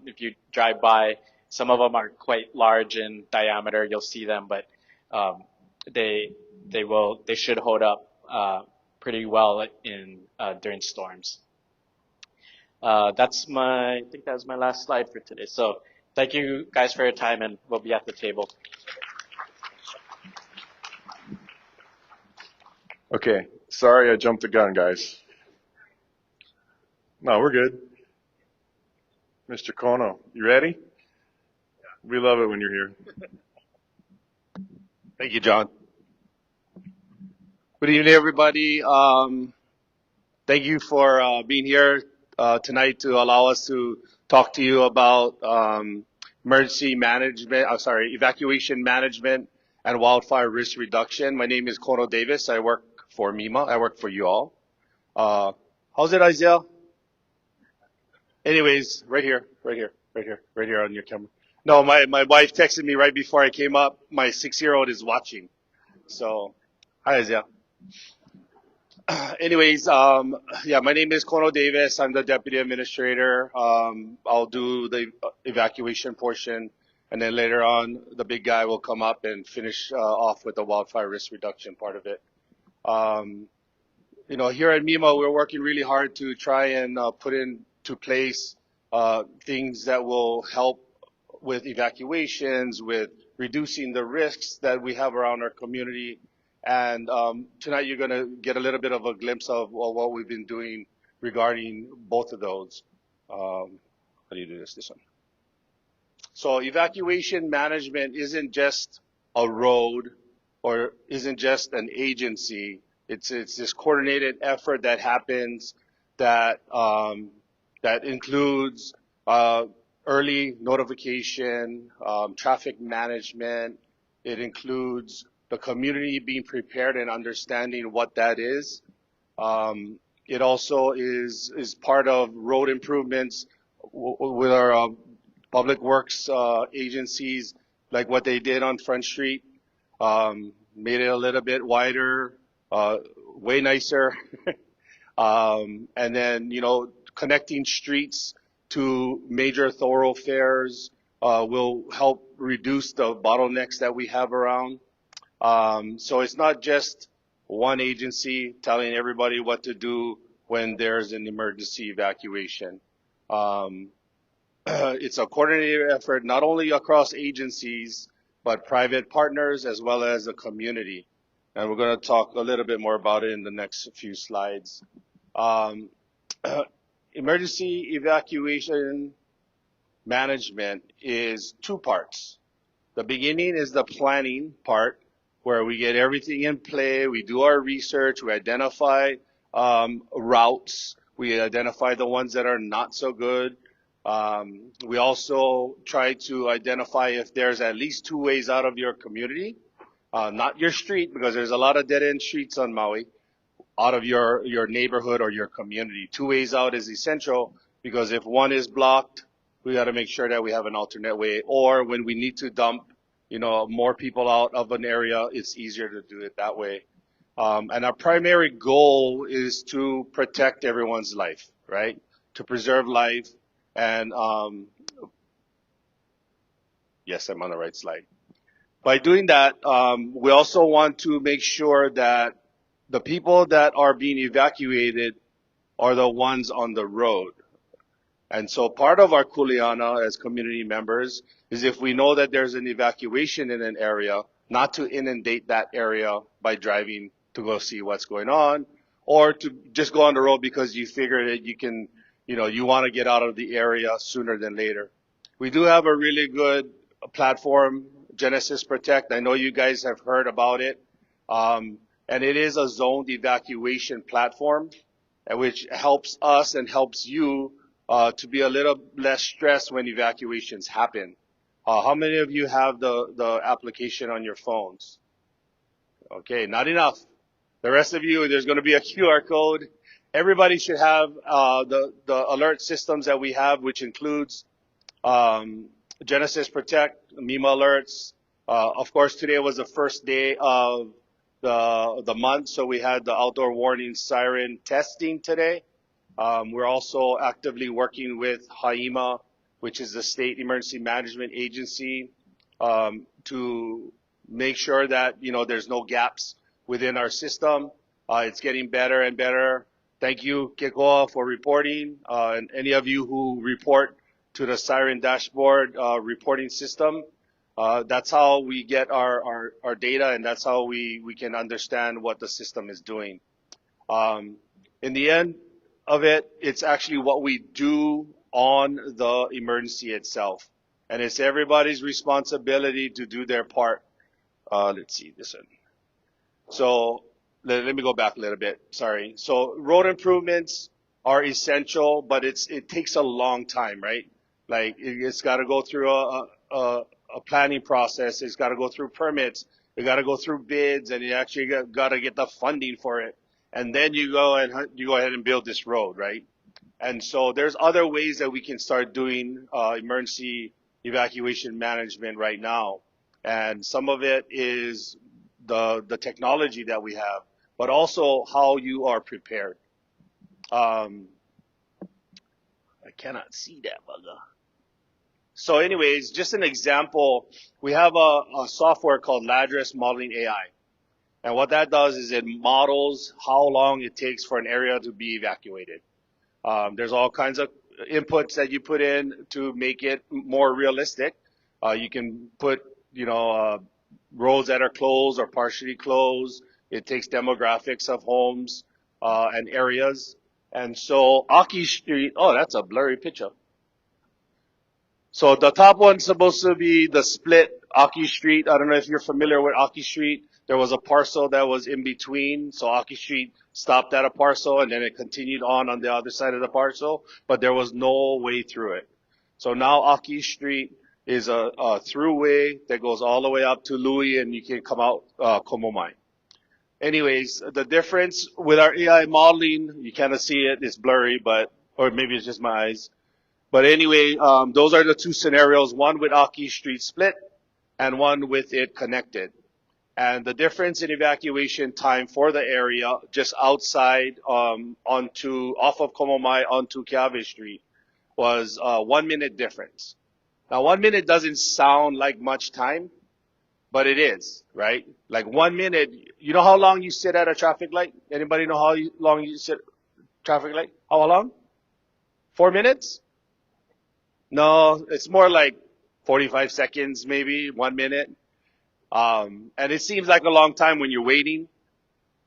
If you drive by, some of them are quite large in diameter. You'll see them, but they should hold up pretty well in during storms. I think that was my last slide for today. So thank you guys for your time, and we'll be at the table. Okay, sorry I jumped the gun, guys. No, we're good. Mr. Kono, you ready? We love it when you're here. Thank you, John. Good evening, everybody. Thank you for being here tonight to allow us to talk to you about evacuation management and wildfire risk reduction. My name is Kono Davis. I work for MEMA. I work for you all. How's it, Isaiah? Anyways, right here on your camera. No, my wife texted me right before I came up. My 6-year-old is watching. So, hi, Isaiah. Anyways, my name is Kono Davis. I'm the deputy administrator. I'll do the evacuation portion, and then later on, the big guy will come up and finish off with the wildfire risk reduction part of it. Here at MEMA, we're working really hard to try and put into place things that will help with evacuations, with reducing the risks that we have around our community. And tonight you're going to get a little bit of a glimpse of what we've been doing regarding both of those. How do you do this one? So evacuation management isn't just a road or isn't just an agency. It's this coordinated effort that happens that includes early notification, traffic management. It includes the community being prepared and understanding what that is. It also is part of road improvements with our public works agencies, like what they did on Front Street, made it a little bit wider, way nicer. And then, connecting streets to major thoroughfares will help reduce the bottlenecks that we have around. So it's not just one agency telling everybody what to do when there's an emergency evacuation. It's a coordinated effort, not only across agencies, but private partners as well as the community. And we're going to talk a little bit more about it in the next few slides. Emergency evacuation management is two parts. The beginning is the planning part, where we get everything in play, we do our research, we identify routes, we identify the ones that are not so good. We also try to identify if there's at least two ways out of your community, not your street, because there's a lot of dead-end streets on Maui, out of your neighborhood or your community. Two ways out is essential, because if one is blocked, we got to make sure that we have an alternate way. Or when we need to dump more people out of an area, it's easier to do it that way. And our primary goal is to protect everyone's life, right? To preserve life. And yes, I'm on the right slide. By doing that, we also want to make sure that the people that are being evacuated are the ones on the road. And so part of our kuleana as community members is if we know that there's an evacuation in an area, not to inundate that area by driving to go see what's going on, or to just go on the road because you figure that you can, you want to get out of the area sooner than later. We do have a really good platform, Genesis Protect. I know you guys have heard about it. And it is a zoned evacuation platform, which helps us and helps you to be a little less stressed when evacuations happen. How many of you have the application on your phones? Okay, not enough. The rest of you, there's going to be a QR code. Everybody should have the alert systems that we have, which includes Genesis Protect, MEMA alerts. Of course, today was the first day of the month, so we had the outdoor warning siren testing today. We're also actively working with HAIMA, which is the State Emergency Management Agency, to make sure that, there's no gaps within our system. It's getting better and better. Thank you, Kekoa, for reporting, and any of you who report to the Siren Dashboard reporting system. That's how we get our data, and that's how we can understand what the system is doing. In the end of it, it's actually what we do on the emergency itself. And it's everybody's responsibility to do their part. Let's see this one. So let me go back a little bit. Sorry. So road improvements are essential, but it takes a long time, right? Like it's got to go through a planning process. It's got to go through permits. You got to go through bids, and you actually got to get the funding for it. And then you go ahead and build this road, right? And so there's other ways that we can start doing emergency evacuation management right now. And some of it is the technology that we have, but also how you are prepared. I cannot see that bugger. So anyways, just an example, we have a software called Ladris Modeling AI. And what that does is it models how long it takes for an area to be evacuated. There's all kinds of inputs that you put in to make it more realistic. You can put, roads that are closed or partially closed. It takes demographics of homes and areas. And so Aki Street, oh, that's a blurry picture. So the top one's supposed to be the split Aki Street. I don't know if you're familiar with Aki Street. There was a parcel that was in between. So Aki Street stopped at a parcel and then it continued on the other side of the parcel, but there was no way through it. So now Aki Street is a throughway that goes all the way up to Louis, and you can come out Komomai. Anyways, the difference with our AI modeling, you cannot see it, it's blurry, or maybe it's just my eyes. But anyway, those are the two scenarios, one with Aki Street split and one with it connected. And the difference in evacuation time for the area just outside off of Komomai onto Keawe Street was 1 minute difference. Now 1 minute doesn't sound like much time, but it is, right? Like 1 minute, you know how long you sit at a traffic light? Anybody know how long you sit at a traffic light? How long? 4 minutes? No, it's more like 45 seconds, maybe 1 minute. And it seems like a long time when you're waiting.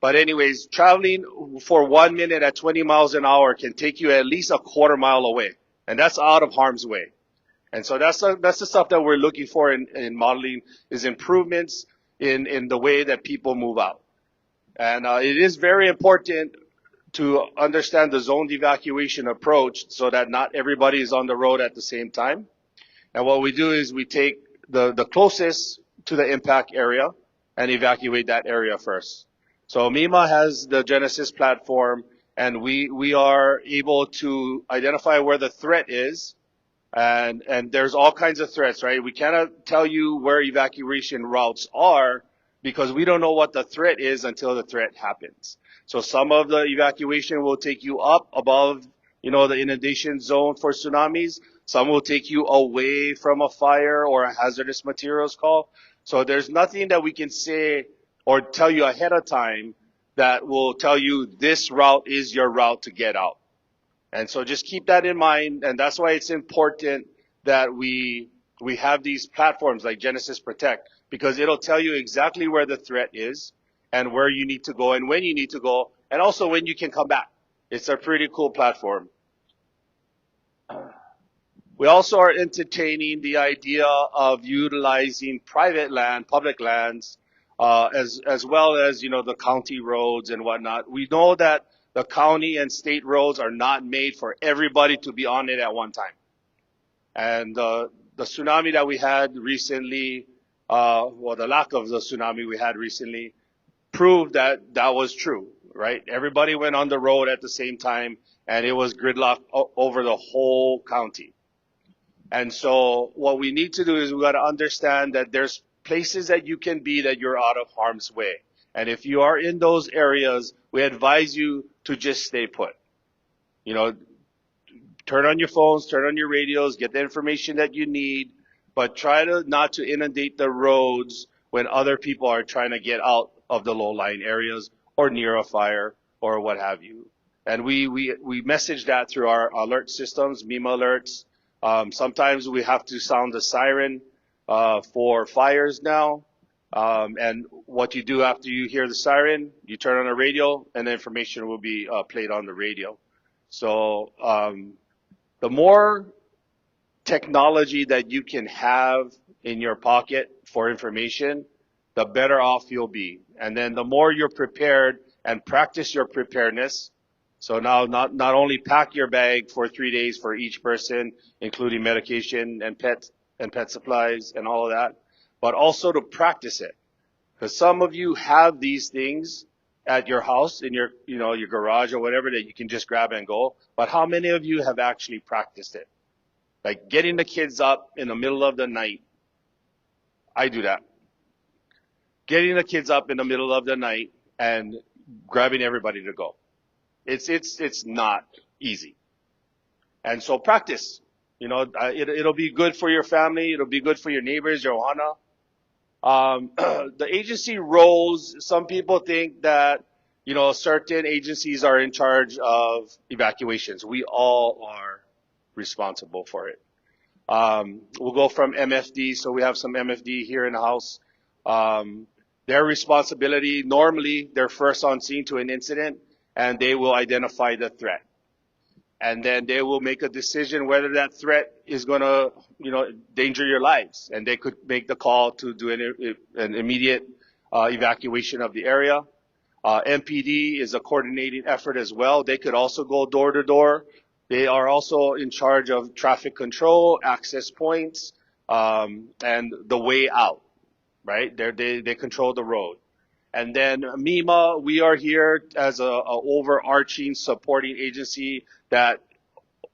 But anyways, traveling for 1 minute at 20 miles an hour can take you at least a quarter mile away. And that's out of harm's way. And so that's the stuff that we're looking for in modeling, is improvements in the way that people move out. And it is very important to understand the zoned evacuation approach so that not everybody is on the road at the same time. And what we do is we take the closest to the impact area and evacuate that area first. So MEMA has the Genesis platform, and we are able to identify where the threat is. And there's all kinds of threats, right? We cannot tell you where evacuation routes are because we don't know what the threat is until the threat happens. So some of the evacuation will take you up above, the inundation zone for tsunamis. Some will take you away from a fire or a hazardous materials call. So there's nothing that we can say or tell you ahead of time that will tell you this route is your route to get out. And so just keep that in mind, and that's why it's important that we have these platforms like Genesis Protect, because it'll tell you exactly where the threat is and where you need to go and when you need to go, and also when you can come back. It's a pretty cool platform. We also are entertaining the idea of utilizing private land, public lands, as well as, the county roads and whatnot. We know that the county and state roads are not made for everybody to be on it at one time. And the tsunami that we had recently, the lack of the tsunami we had recently, proved that that was true, right? Everybody went on the road at the same time, and it was gridlock over the whole county. And so what we need to do is we got to understand that there's places that you can be that you're out of harm's way. And if you are in those areas, we advise you to just stay put. You know, turn on your phones, turn on your radios, get the information that you need, but try to not to inundate the roads when other people are trying to get out of the low-lying areas or near a fire or what have you. And we message that through our alert systems, MEMA alerts. Sometimes we have to sound the siren for fires now. And what you do after you hear the siren, you turn on the radio, and the information will be played on the radio. So the more technology that you can have in your pocket for information, the better off you'll be. And then the more you're prepared and practice your preparedness. So now not only pack your bag for 3 days for each person, including medication and pet supplies and all of that, but also to practice it. Because some of you have these things at your house, in your, your garage or whatever, that you can just grab and go. But how many of you have actually practiced it? Like getting the kids up in the middle of the night. I do that. Getting the kids up in the middle of the night and grabbing everybody to go. It's not easy. And so practice. It'll be good for your family. It'll be good for your neighbors, your ohana. The agency roles, some people think that, certain agencies are in charge of evacuations. We all are responsible for it. We'll go from MFD. So we have some MFD here in the house. Their responsibility, normally they're first on scene to an incident, and they will identify the threat. And then they will make a decision whether that threat is going to, endanger your lives. And they could make the call to do an immediate evacuation of the area. MPD is a coordinating effort as well. They could also go door to door. They are also in charge of traffic control, access points, and the way out, right? They control the road. And then MEMA, we are here as a overarching supporting agency that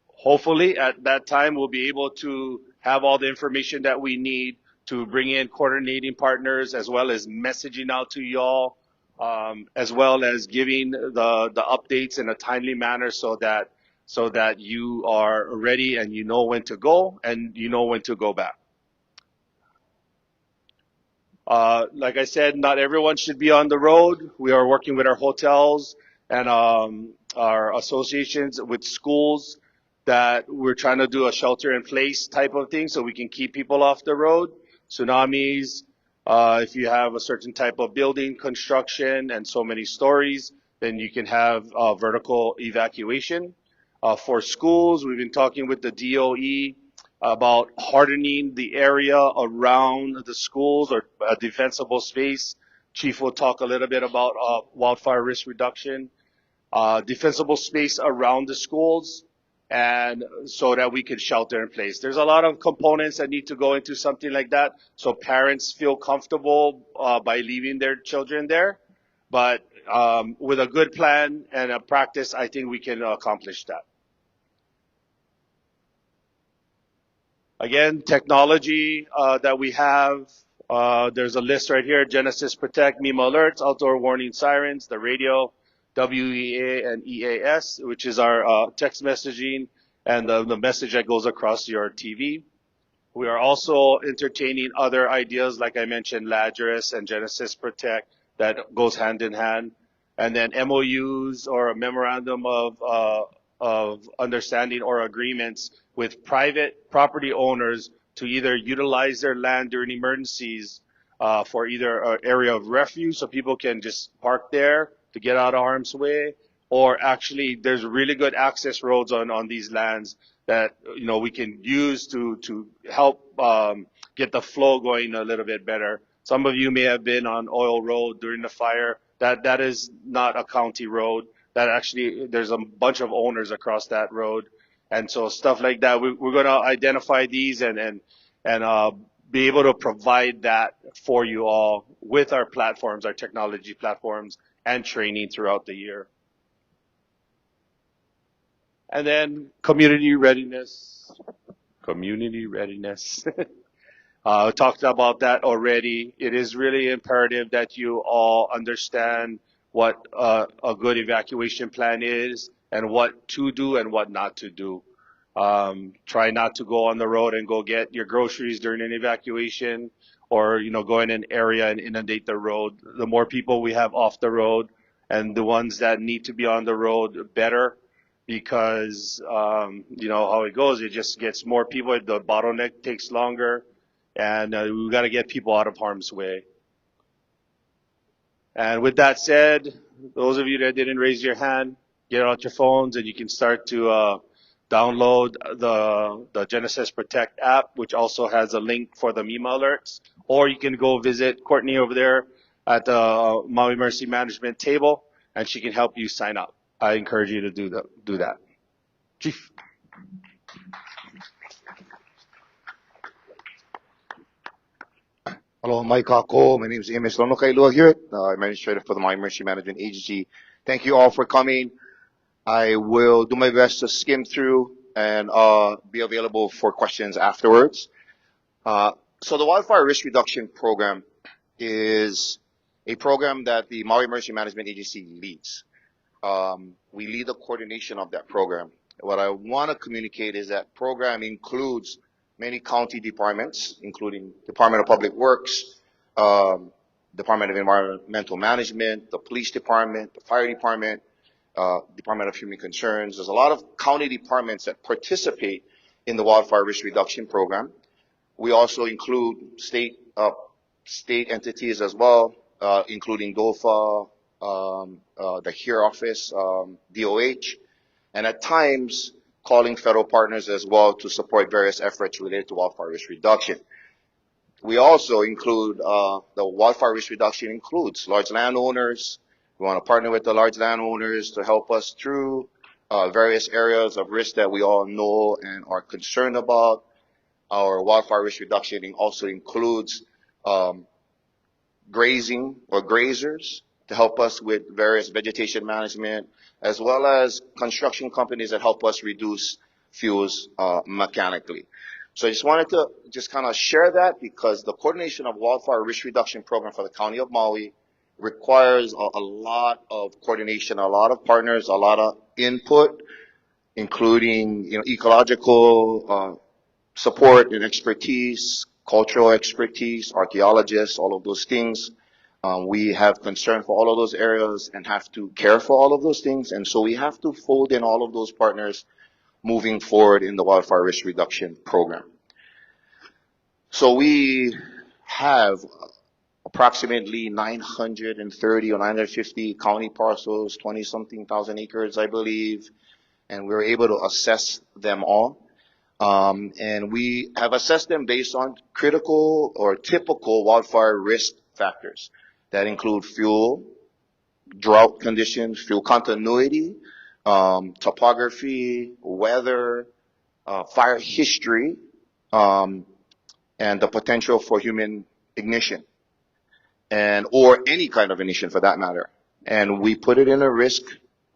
hopefully at that time we'll be able to have all the information that we need to bring in coordinating partners, as well as messaging out to y'all, as well as giving the updates in a timely manner so that you are ready and you know when to go and you know when to go back. Like I said, not everyone should be on the road. We are working with our hotels and our associations with schools that we're trying to do a shelter in place type of thing so we can keep people off the road. Tsunamis, if you have a certain type of building construction and so many stories, then you can have vertical evacuation. For schools, we've been talking with the DOE about hardening the area around the schools or a defensible space. Chief will talk a little bit about wildfire risk reduction, defensible space around the schools, and so that we can shelter in place. There's a lot of components that need to go into something like that, so parents feel comfortable by leaving their children there. But with a good plan and a practice, I think we can accomplish that. Again, technology that we have, there's a list right here: Genesis Protect, MEMA alerts, outdoor warning sirens, the radio, WEA and EAS, which is our text messaging and the message that goes across your TV. We are also entertaining other ideas, like I mentioned, Lazarus and Genesis Protect, that goes hand in hand. And then MOUs, or a memorandum of understanding or agreements with private property owners to either utilize their land during emergencies for either an area of refuge so people can just park there to get out of harm's way, or actually there's really good access roads on these lands that we can use to help get the flow going a little bit better. Some of you may have been on Oil Road during the fire. That is not a county road. That actually, there's a bunch of owners across that road. And so stuff like that, we're going to identify these and and be able to provide that for you all with our platforms, our technology platforms, and training throughout the year. And then community readiness. Community readiness. Talked about that already. It is really imperative that you all understand what a good evacuation plan is and what to do and what not to do. Try not to go on the road and go get your groceries during an evacuation, or go in an area and inundate the road. The more people we have off the road and the ones that need to be on the road, better, because you know how it goes. It just gets more people. The bottleneck takes longer, and we got to get people out of harm's way. And with that said, those of you that didn't raise your hand, get out your phones and you can start to download the Genesis Protect app, which also has a link for the MEMA alerts. Or you can go visit Courtney over there at the Maui Mercy Management table, and she can help you sign up. I encourage you to do that. Chief. Hello, Mike Ako. My name is Amos Lonokailua here, administrator for the Maui Mercy Management Agency. Thank you all for coming. I will do my best to skim through and be available for questions afterwards. So the Wildfire Risk Reduction Program is a program that the Maui Mercy Management Agency leads. We lead the coordination of that program. What I want to communicate is that program includes many county departments, including Department of Public Works, Department of Environmental Management, the Police Department, the Fire Department, Department of Human Concerns. There's a lot of county departments that participate in the Wildfire Risk Reduction Program. We also include state entities as well, including DOFA, the HERE office, DOH, and at times calling federal partners as well to support various efforts related to wildfire risk reduction. We also include, the wildfire risk reduction includes large landowners. We want to partner with the large landowners to help us through various areas of risk that we all know and are concerned about. Our wildfire risk reduction also includes grazing or grazers to help us with various vegetation management, as well as construction companies that help us reduce fuels mechanically. So I just wanted to kind of share that, because the coordination of wildfire risk reduction program for the County of Maui requires a lot of coordination, a lot of partners, a lot of input, including ecological support and expertise, cultural expertise, archaeologists, all of those things. We have concern for all of those areas and have to care for all of those things. And so we have to fold in all of those partners moving forward in the wildfire risk reduction program. So we have approximately 930 or 950 county parcels, 20-something thousand acres, I believe, and we were able to assess them all. And we have assessed them based on critical or typical wildfire risk factors that include fuel, drought conditions, fuel continuity, topography, weather, fire history, and the potential for human ignition, or any kind of ignition for that matter. And we put it in a risk.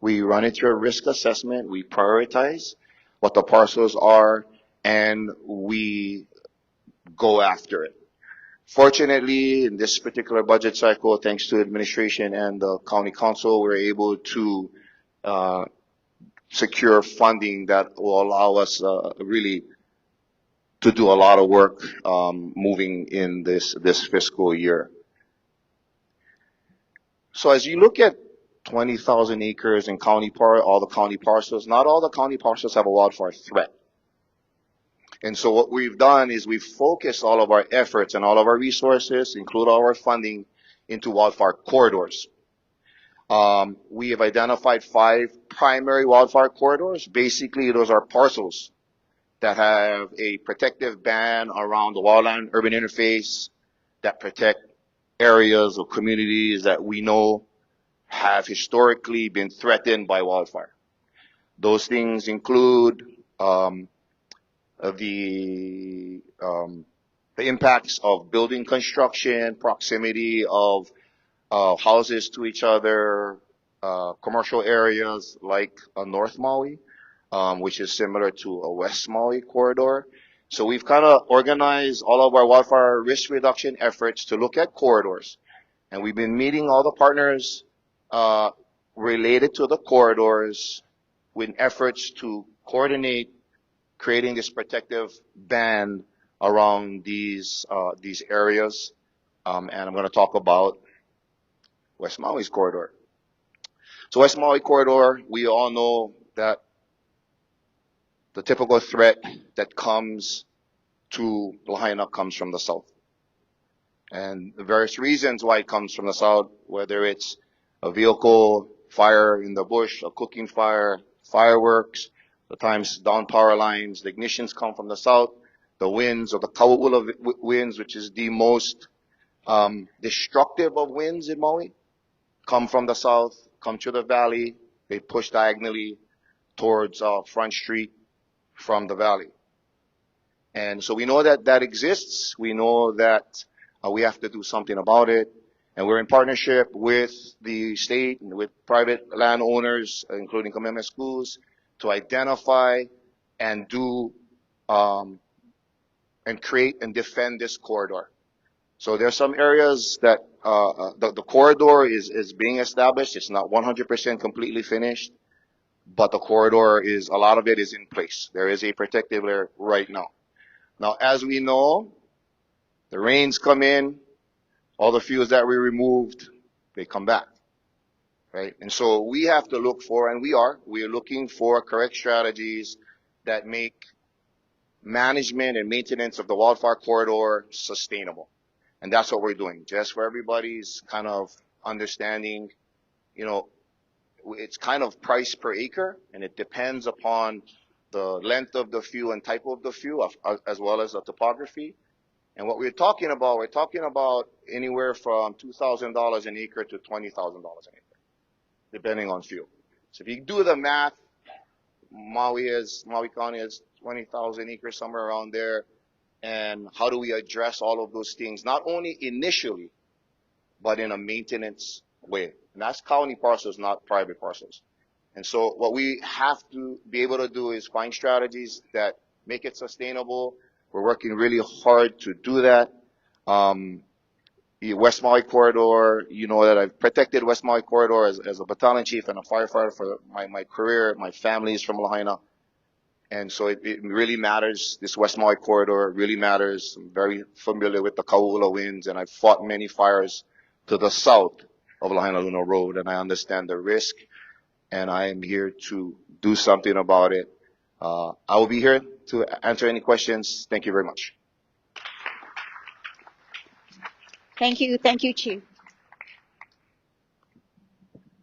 We run it through a risk assessment. We prioritize what the parcels are, and we go after it. Fortunately, in this particular budget cycle, thanks to administration and the county council, we're able to secure funding that will allow us really to do a lot of work moving in this fiscal year. So as you look at 20,000 acres in all the county parcels, not all the county parcels have a wildfire threat. And so what we've done is we've focused all of our efforts and all of our resources, include all our funding, into wildfire corridors. We have identified 5 primary wildfire corridors. Basically, those are parcels that have a protective band around the wildland urban interface that protect areas or communities that we know have historically been threatened by wildfire. Those things include the the impacts of building construction, proximity of houses to each other, commercial areas like North Maui, which is similar to a West Maui corridor. So we've kind of organized all of our wildfire risk reduction efforts to look at corridors. And we've been meeting all the partners related to the corridors with efforts to coordinate creating this protective band around these areas. And I'm going to talk about West Maui's corridor. So West Maui corridor, we all know that the typical threat that comes to Lahaina comes from the south. And the various reasons why it comes from the south, whether it's a vehicle, fire in the bush, a cooking fire, fireworks, the times down power lines, the ignitions come from the south, the winds or the kauula winds, which is the most destructive of winds in Maui, come from the south, come to the valley, they push diagonally towards Front Street from the valley. And so we know that that exists. We know that we have to do something about it. And we're in partnership with the state and with private landowners, including Kamehameha Schools, to identify and do and create and defend this corridor. So there are some areas that the corridor is being established. It's not 100% completely finished, but the corridor is, a lot of it is in place. There is a protective layer right now. Now, as we know, the rains come in, all the fuels that we removed, they come back, right? And so we have to look for, and we are looking for correct strategies that make management and maintenance of the wildfire corridor sustainable. And that's what we're doing. Just for everybody's kind of understanding, you know, it's kind of price per acre, and it depends upon the length of the fuel and type of the fuel, as well as the topography. And what we're talking about anywhere from $2,000 an acre to $20,000 an acre, depending on fuel. So if you do the math, Maui County has 20,000 acres, somewhere around there. And how do we address all of those things, not only initially, but in a maintenance way? And that's county parcels, not private parcels. And so what we have to be able to do is find strategies that make it sustainable. We're working really hard to do that. The West Maui corridor, you know that I've protected West Maui corridor as a battalion chief and a firefighter for my career. My family is from Lahaina. And so it really matters. This West Maui corridor really matters. I'm very familiar with the kauula winds, and I've fought many fires to the south of Lahaina Luna Road, and I understand the risk, and I am here to do something about it. I will be here to answer any questions. Thank you very much. Thank you, Chief.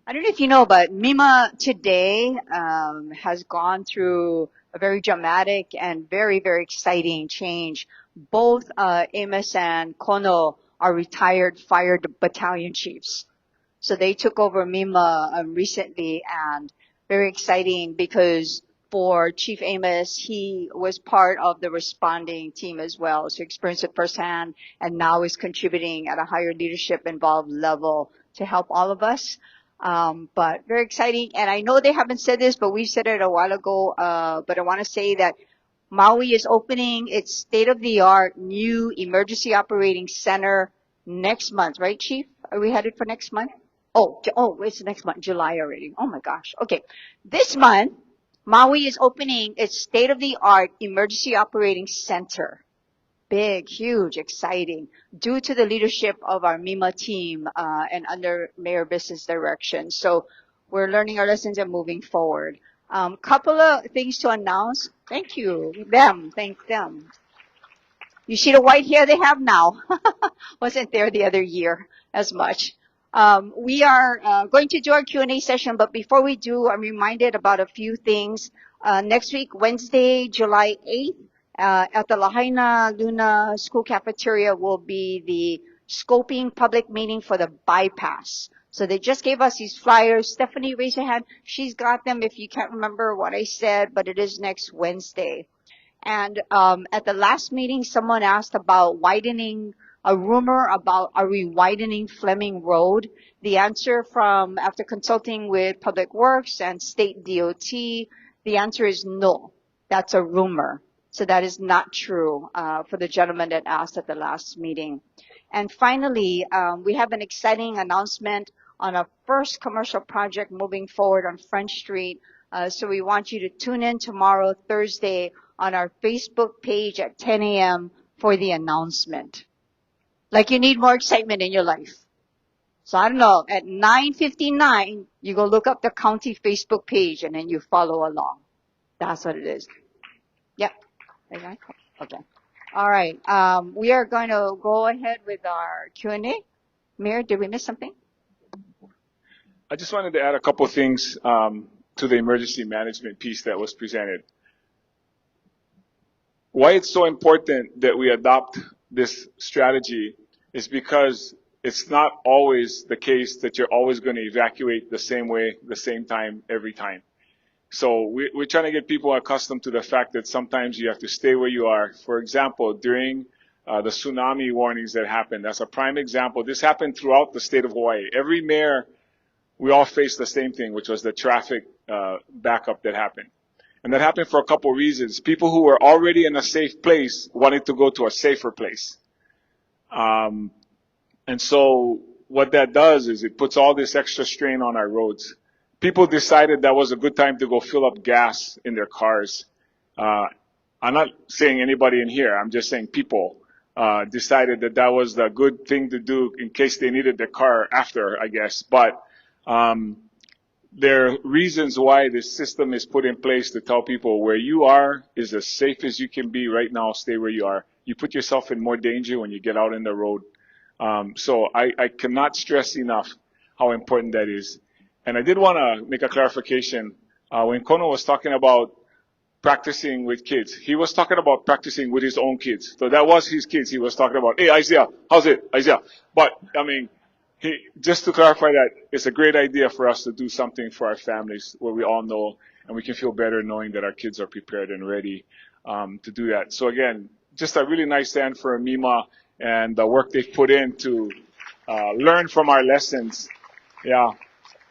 I don't know if you know, but MEMA today has gone through a very dramatic and very, very exciting change. Both Amos and Kono are retired fire battalion chiefs. So they took over MEMA recently, and very exciting because for Chief Amos, he was part of the responding team as well. So experienced it firsthand, and now is contributing at a higher leadership involved level to help all of us. But very exciting. And I know they haven't said this, but we said it a while ago. But I want to say that Maui is opening its state-of-the-art new emergency operating center next month, right, Chief? Are we headed for next month? Oh, it's next month, July already. Oh my gosh. Okay. This month, Maui is opening its state-of-the-art emergency operating center. Big, huge, exciting, due to the leadership of our MEMA team and under Mayor Biss's direction. So we're learning our lessons and moving forward. Couple of things to announce. Thank you. Thank them. You see the white hair they have now. Wasn't there the other year as much. We are going to do our Q&A session, but before we do, I'm reminded about a few things. Next week, Wednesday, July 8th, at the Lahaina Luna School Cafeteria will be the scoping public meeting for the bypass. So they just gave us these flyers. Stephanie, raise your hand. She's got them if you can't remember what I said, but it is next Wednesday. And at the last meeting, someone asked about widening, a rumor about are we widening Fleming Road? The answer from after consulting with Public Works and State DOT, the answer is no. That's a rumor. So that is not true for the gentleman that asked at the last meeting. And finally, we have an exciting announcement on our first commercial project moving forward on French Street. So we want you to tune in tomorrow, Thursday, on our Facebook page at 10 a.m. for the announcement. Like you need more excitement in your life. So I don't know, at 9:59, you go look up the county Facebook page and then you follow along. That's what it is. Yep. Okay. All right. We are going to go ahead with our Q&A. Mayor, did we miss something? I just wanted to add a couple things to the emergency management piece that was presented. Why it's so important that we adopt this strategy is because it's not always the case that you're always going to evacuate the same way, the same time, every time. So we're trying to get people accustomed to the fact that sometimes you have to stay where you are. For example, during the tsunami warnings that happened, that's a prime example. This happened throughout the state of Hawaii. Every mayor, we all faced the same thing, which was the traffic backup that happened. And that happened for a couple of reasons. People who were already in a safe place wanted to go to a safer place. And so what that does is it puts all this extra strain on our roads. People decided that was a good time to go fill up gas in their cars. I'm not saying anybody in here. I'm just saying people decided that that was the good thing to do in case they needed their car after, I guess. But there are reasons why this system is put in place to tell people where you are is as safe as you can be right now. Stay where you are. You put yourself in more danger when you get out in the road. So I cannot stress enough how important that is. And I did want to make a clarification. When Kono was talking about practicing with kids, he was talking about practicing with his own kids. So that was his kids he was talking about. Hey, Isaiah, how's it? Isaiah. But, I mean, just to clarify that, it's a great idea for us to do something for our families where we all know and we can feel better knowing that our kids are prepared and ready to do that. So again, just a really nice stand for MEMA and the work they've put in to learn from our lessons. Yeah.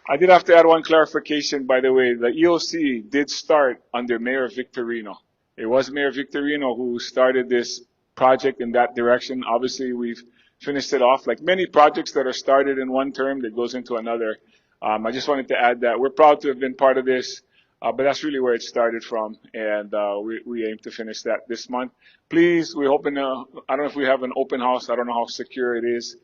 I did have to add one clarification, by the way. The EOC did start under Mayor Victorino. It was Mayor Victorino who started this project in that direction. Obviously, we've finished it off. Like many projects that are started in one term, that goes into another. I just wanted to add that. We're proud to have been part of this, but that's really where it started from, and we aim to finish that this month. Please, we're hoping I don't know if we have an open house. I don't know how secure it is.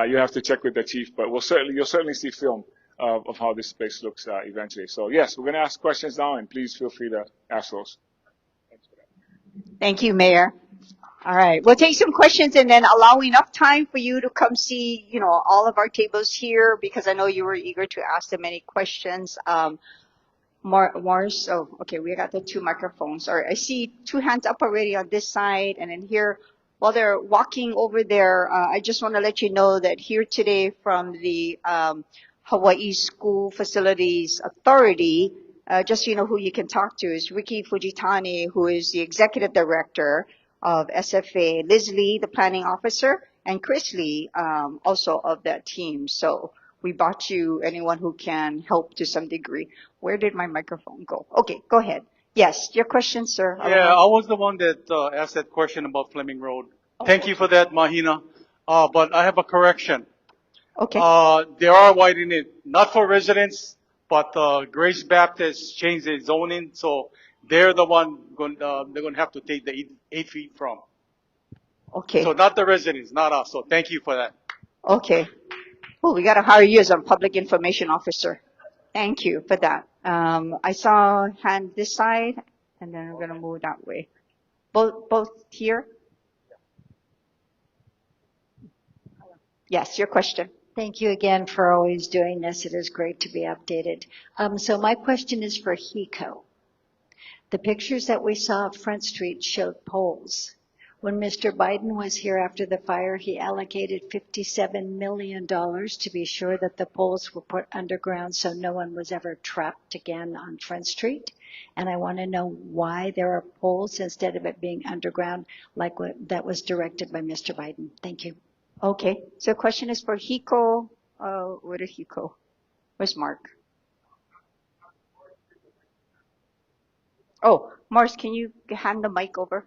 You have to check with the chief, but you'll certainly see film of how this space looks eventually. So yes, we're going to ask questions now, and please feel free to ask those. Thank you, Mayor. All right, we'll take some questions and then allow enough time for you to come see, all of our tables here because I know you were eager to ask them any questions. Morris, oh, okay, we got the two microphones. All right, I see two hands up already on this side and then here. While they're walking over there, I just want to let you know that here today from the Hawaii School Facilities Authority, just so you know who you can talk to, is Ricky Fujitani, who is the Executive Director of SFA, Liz Lee, the Planning Officer, and Chris Lee, also of that team. So we brought you anyone who can help to some degree. Where did my microphone go? Okay, go ahead. Yes, your question, sir. Yeah, I was the one that asked that question about Fleming Road. Thank you for that, Mahina. But I have a correction. Okay. They are widening it, not for residents, but Grace Baptist changed the zoning, so they're the one they're going to have to take the 8 feet from. Okay. So not the residents, not us. So thank you for that. Okay. Well, we got to hire you as a public information officer. Thank you for that. I saw a hand this side, and then we're going to move that way. Both here? Yes, your question. Thank you again for always doing this. It is great to be updated. So my question is for HECO. The pictures that we saw of Front Street showed poles. When Mr. Biden was here after the fire, he allocated $57 million to be sure that the poles were put underground so no one was ever trapped again on Front Street. And I want to know why there are poles instead of it being underground like that was directed by Mr. Biden. Thank you. Okay. So the question is for Hiko. Where is Hiko? Where's Mark? Oh, Mars, can you hand the mic over?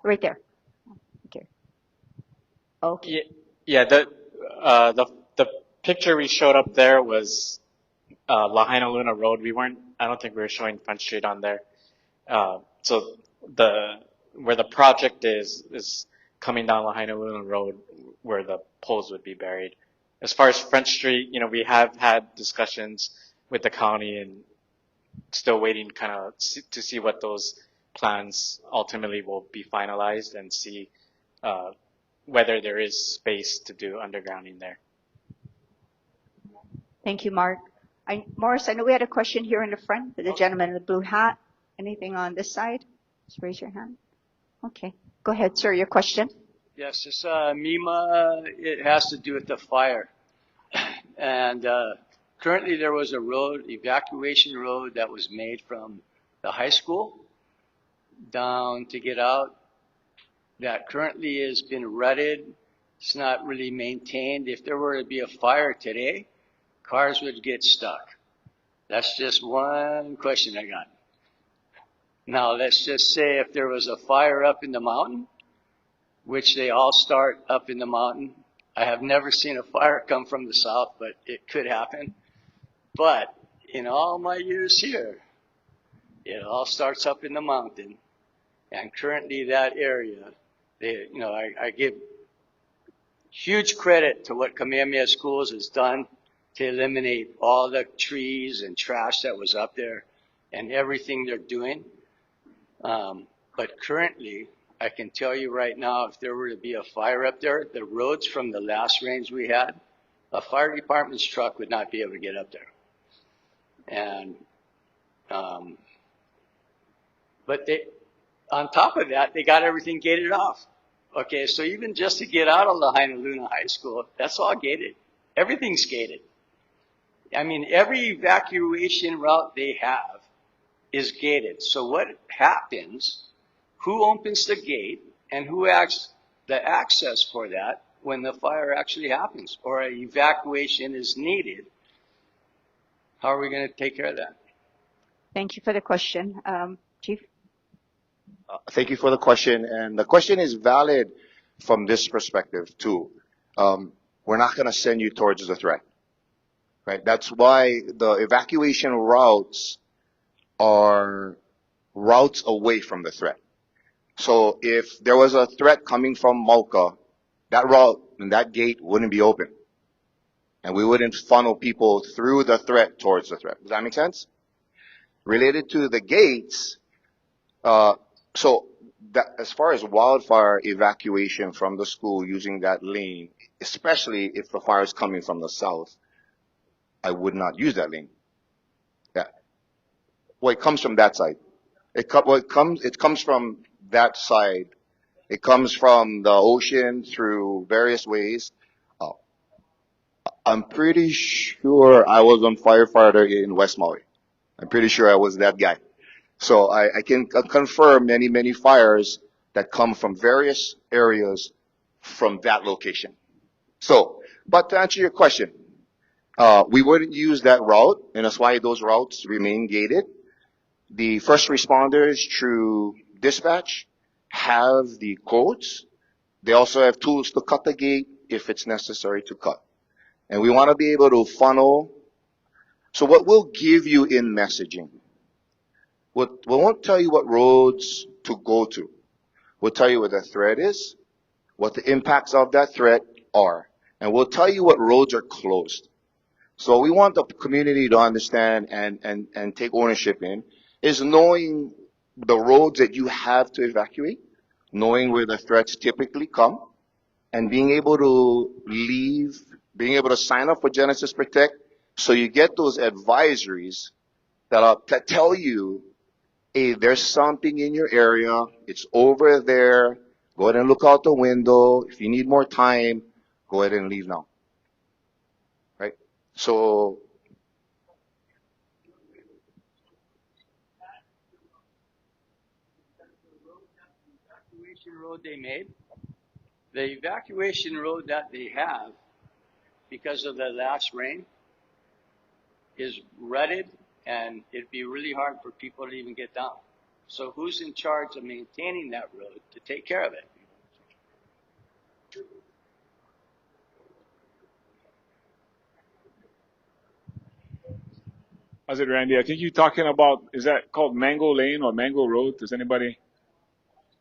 Right there. Okay. Okay. Yeah, the picture we showed up there was Lahaina Luna Road. I don't think we were showing Front Street on there. So where the project is coming down Lahaina Luna Road where the poles would be buried. As far as Front Street, we have had discussions with the county and still waiting to see what those plans ultimately will be finalized and see whether there is space to do undergrounding there. Thank you, Mark. Morris, I know we had a question here in the front, the gentleman in the blue hat. Anything on this side? Just raise your hand. Okay. Go ahead, sir, your question. Yes, this MEMA, it has to do with the fire. And currently there was a road, evacuation road that was made from the high school down to get out that currently has been rutted. It's not really maintained. If there were to be a fire today, cars would get stuck. That's just one question I got. Now, let's just say if there was a fire up in the mountain, which they all start up in the mountain. I have never seen a fire come from the south, but it could happen. But in all my years here, it all starts up in the mountain. And currently that area, I give huge credit to what Kamehameha Schools has done to eliminate all the trees and trash that was up there and everything they're doing. But currently, I can tell you right now, if there were to be a fire up there, the roads from the last range we had, a fire department's truck would not be able to get up there. And, but on top of that, they got everything gated off. Okay, so even just to get out of Lahaina Luna High School, that's all gated. Everything's gated. I mean, every evacuation route they have is gated. So what happens, who opens the gate and who acts the access for that when the fire actually happens or an evacuation is needed? How are we going to take care of that? Thank you for the question. Chief? Thank you for the question. And the question is valid from this perspective too. We're not going to send you towards the threat, right? That's why the evacuation routes are routes away from the threat. So if there was a threat coming from Mauka, that route and that gate wouldn't be open. And we wouldn't funnel people through the threat towards the threat. Does that make sense? Related to the gates, so that as far as wildfire evacuation from the school using that lane, especially if the fire is coming from the south, I would not use that lane. Yeah. Well, it comes from that side. It comes from that side. It comes from the ocean through various ways. I'm pretty sure I was on firefighter in West Maui. I'm pretty sure I was that guy. So I can confirm many fires that come from various areas from that location. So, but to answer your question, we wouldn't use that route, and that's why those routes remain gated. The first responders through dispatch have the codes. They also have tools to cut the gate if it's necessary to cut. And we want to be able to funnel. So what we'll give you in messaging, we won't tell you what roads to go to. We'll tell you what the threat is, what the impacts of that threat are, and we'll tell you what roads are closed. So we want the community to understand and take ownership in is knowing the roads that you have to evacuate, knowing where the threats typically come, and being able to leave, being able to sign up for Genesis Protect, so you get those advisories that tell you, hey, there's something in your area, it's over there, go ahead and look out the window. If you need more time, go ahead and leave now. Right? So, Evacuation road they made, the evacuation road that they have, because of the last rain, is rutted, and it'd be really hard for people to even get down. So who's in charge of maintaining that road to take care of it? How's it, Randy? I think you're talking about, is that called Mango Lane or Mango Road? Does anybody?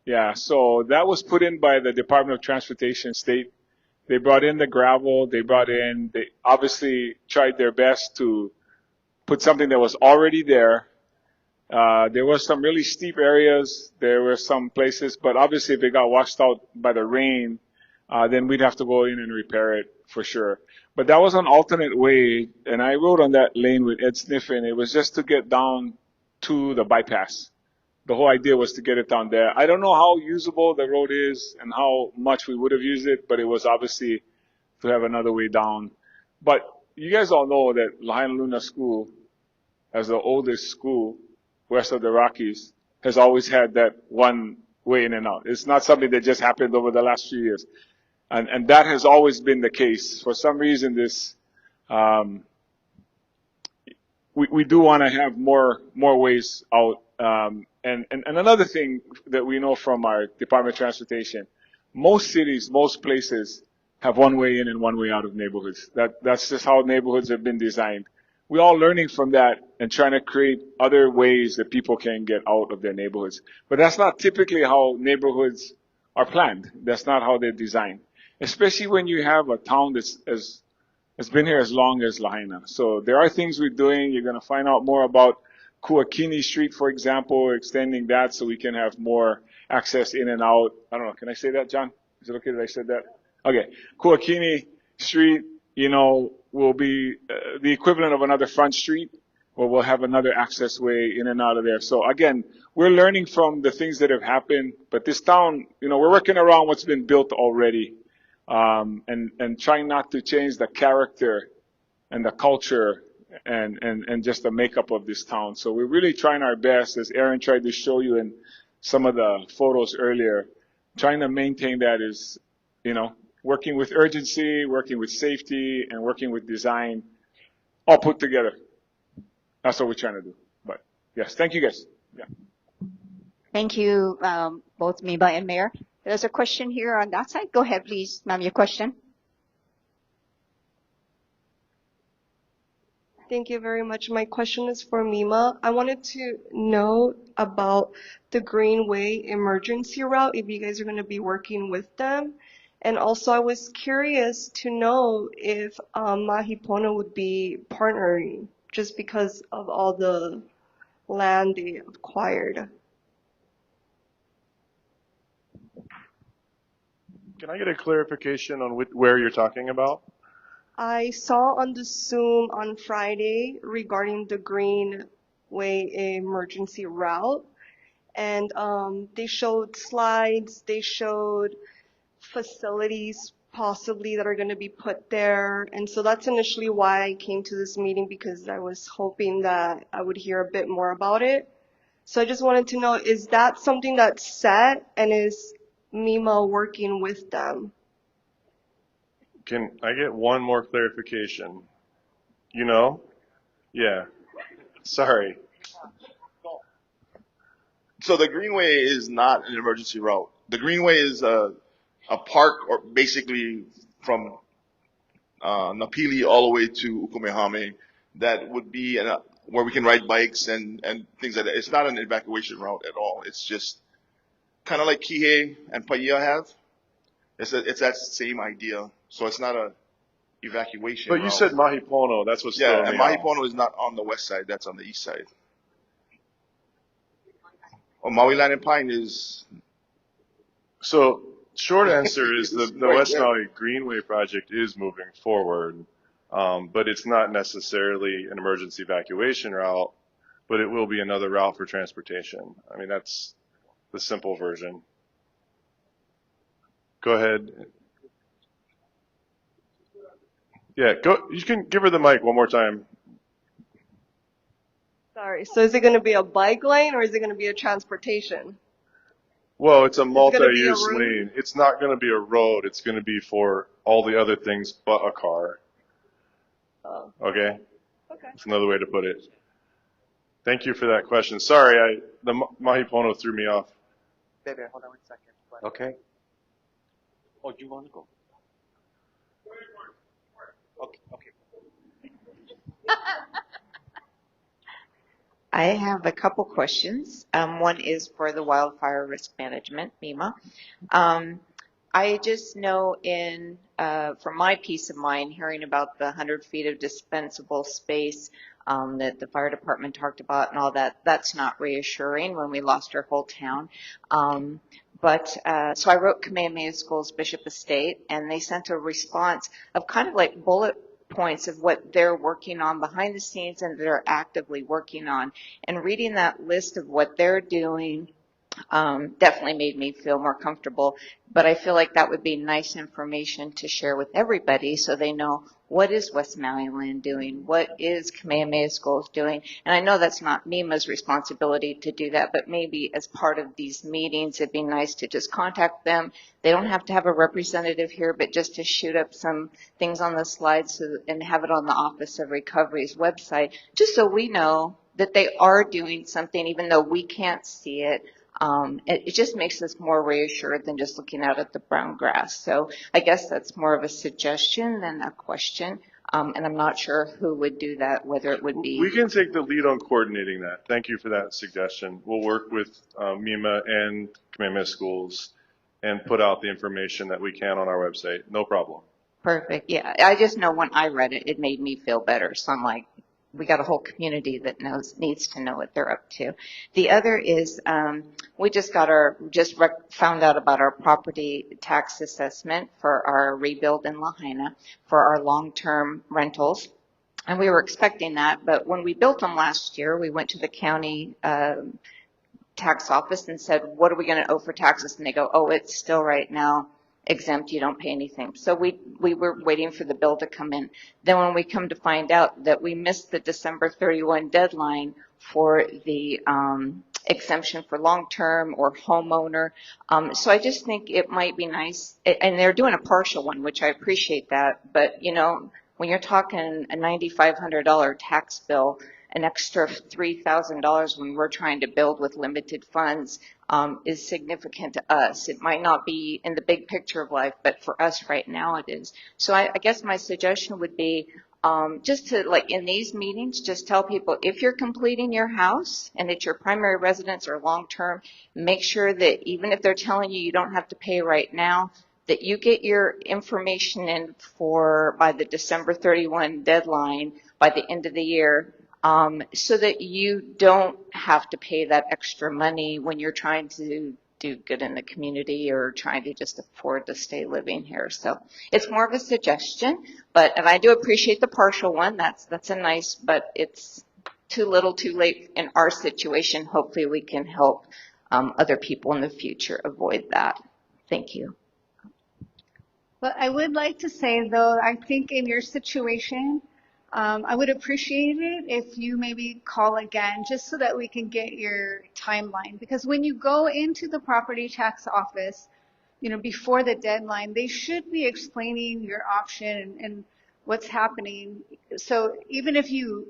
Yeah, so that was put in by the Department of Transportation State. They brought in the gravel, they obviously tried their best to put something that was already there. There were some really steep areas, there were some places, but obviously if it got washed out by the rain, then we'd have to go in and repair it for sure. But that was an alternate way, and I rode on that lane with Ed Sniffen. It was just to get down to the bypass. The whole idea was to get it down there. I don't know how usable the road is and how much we would have used it, but it was obviously to have another way down. But you guys all know that Lahaina Luna School, as the oldest school west of the Rockies, has always had that one way in and out. It's not something that just happened over the last few years. And that has always been the case. For some reason, we do want to have more ways out. And another thing that we know from our Department of Transportation, most cities, most places have one way in and one way out of neighborhoods. That's just how neighborhoods have been designed. We're all learning from that and trying to create other ways that people can get out of their neighborhoods. But that's not typically how neighborhoods are planned. That's not how they're designed. Especially when you have a town that's been here as long as Lahaina. So there are things we're doing. You're going to find out more about Kuakini Street, for example, extending that so we can have more access in and out. I don't know. Can I say that, John? Is it okay that I said that? Okay. Kuakini Street, will be the equivalent of another front street, where we'll have another access way in and out of there. So again, we're learning from the things that have happened, but this town, we're working around what's been built already. And trying not to change the character and the culture and just the makeup of this town. So we're really trying our best, as Aaron tried to show you in some of the photos earlier, trying to maintain that is, working with urgency, working with safety, and working with design, all put together. That's what we're trying to do. But yes, thank you guys. Yeah. Thank you, both Miba and Mayor. There's a question here on that side. Go ahead, please, ma'am, your question. Thank you very much. My question is for Mima. I wanted to know about the Greenway emergency route, if you guys are going to be working with them. And also, I was curious to know if Mahipono would be partnering just because of all the land they acquired. Can I get a clarification on where you're talking about? I saw on the Zoom on Friday regarding the Greenway emergency route, and they showed slides, they showed facilities possibly that are going to be put there. And so that's initially why I came to this meeting, because I was hoping that I would hear a bit more about it. So I just wanted to know, is that something that's set, and is Mima working with them? Can I get one more clarification? Yeah. Sorry. So the Greenway is not an emergency route. The Greenway is a park, or basically from Napili all the way to Ukumehame, that would be where we can ride bikes and things like that. It's not an evacuation route at all. It's just kind of like Kihei and Paia have. It's that same idea. So it's not a evacuation route. But you said Mahipono. That's what's Yeah, throwing and me off. Mahipono is not on the west side. That's on the east side. Oh, Maui Land and Pine is. So short answer is the Right West there. Maui Greenway project is moving forward, but it's not necessarily an emergency evacuation route, but it will be another route for transportation. I mean, that's the simple version. Go ahead. Yeah, go. You can give her the mic one more time. Sorry. So is it going to be a bike lane or is it going to be a transportation? Well, it's a Is it going to be a multi-use road? lane. It's not going to be a road. It's going to be for all the other things but a car. Oh, Okay? okay. That's another way to put it. Thank you for that question. Sorry, the Mahipono threw me off. Baby, hold on 1 second. Okay. Oh, you want to go? Okay. Okay. I have a couple questions. One is for the wildfire risk management, MEMA. I just know for my peace of mind, hearing about the 100 feet of dispensable space that the fire department talked about and all that, that's not reassuring when we lost our whole town. So I wrote Kamehameha School's Bishop Estate, and they sent a response of kind of like bullet points of what they're working on behind the scenes and they're actively working on. And reading that list of what they're doing definitely made me feel more comfortable. But I feel like that would be nice information to share with everybody so they know what is West Maui Land doing, what is Kamehameha Schools doing. And I know that's not MEMA's responsibility to do that, but maybe as part of these meetings, it'd be nice to just contact them. They don't have to have a representative here, but just to shoot up some things on the slides and have it on the Office of Recovery's website, just so we know that they are doing something, even though we can't see it. It just makes us more reassured than just looking out at the brown grass. So I guess that's more of a suggestion than a question. And I'm not sure who would do that, whether it would be. We can take the lead on coordinating that. Thank you for that suggestion. We'll work with MEMA and Kamehameha Schools and put out the information that we can on our website. No problem. Perfect. Yeah. I just know when I read it, it made me feel better. So I'm like, we got a whole community that needs to know what they're up to. The other is, we just found out about our property tax assessment for our rebuild in Lahaina for our long-term rentals. And we were expecting that, but when we built them last year, we went to the county, tax office and said, what are we going to owe for taxes? And they go, oh, it's still right now exempt. You don't pay anything. So we were waiting for the bill to come in. Then when we come to find out that we missed the December 31 deadline for the exemption for long-term or homeowner. So I just think it might be nice, and they're doing a partial one, which I appreciate that. But, you know, when you're talking a $9,500 tax bill, an extra $3,000 when we're trying to build with limited funds is significant to us. It might not be in the big picture of life, but for us right now it is. So I guess my suggestion would be just to, like in these meetings, just tell people if you're completing your house and it's your primary residence or long-term, make sure that even if they're telling you you don't have to pay right now, that you get your information in by the December 31 deadline by the end of the year, so that you don't have to pay that extra money when you're trying to do good in the community or trying to just afford to stay living here. So it's more of a suggestion, and I do appreciate the partial one. That's a nice, but it's too little too late in our situation. Hopefully we can help other people in the future avoid that. Thank you. Well, I would like to say, though, I think in your situation, I would appreciate it if you maybe call again just so that we can get your timeline. Because when you go into the property tax office, you know, before the deadline, they should be explaining your option and what's happening. So even if you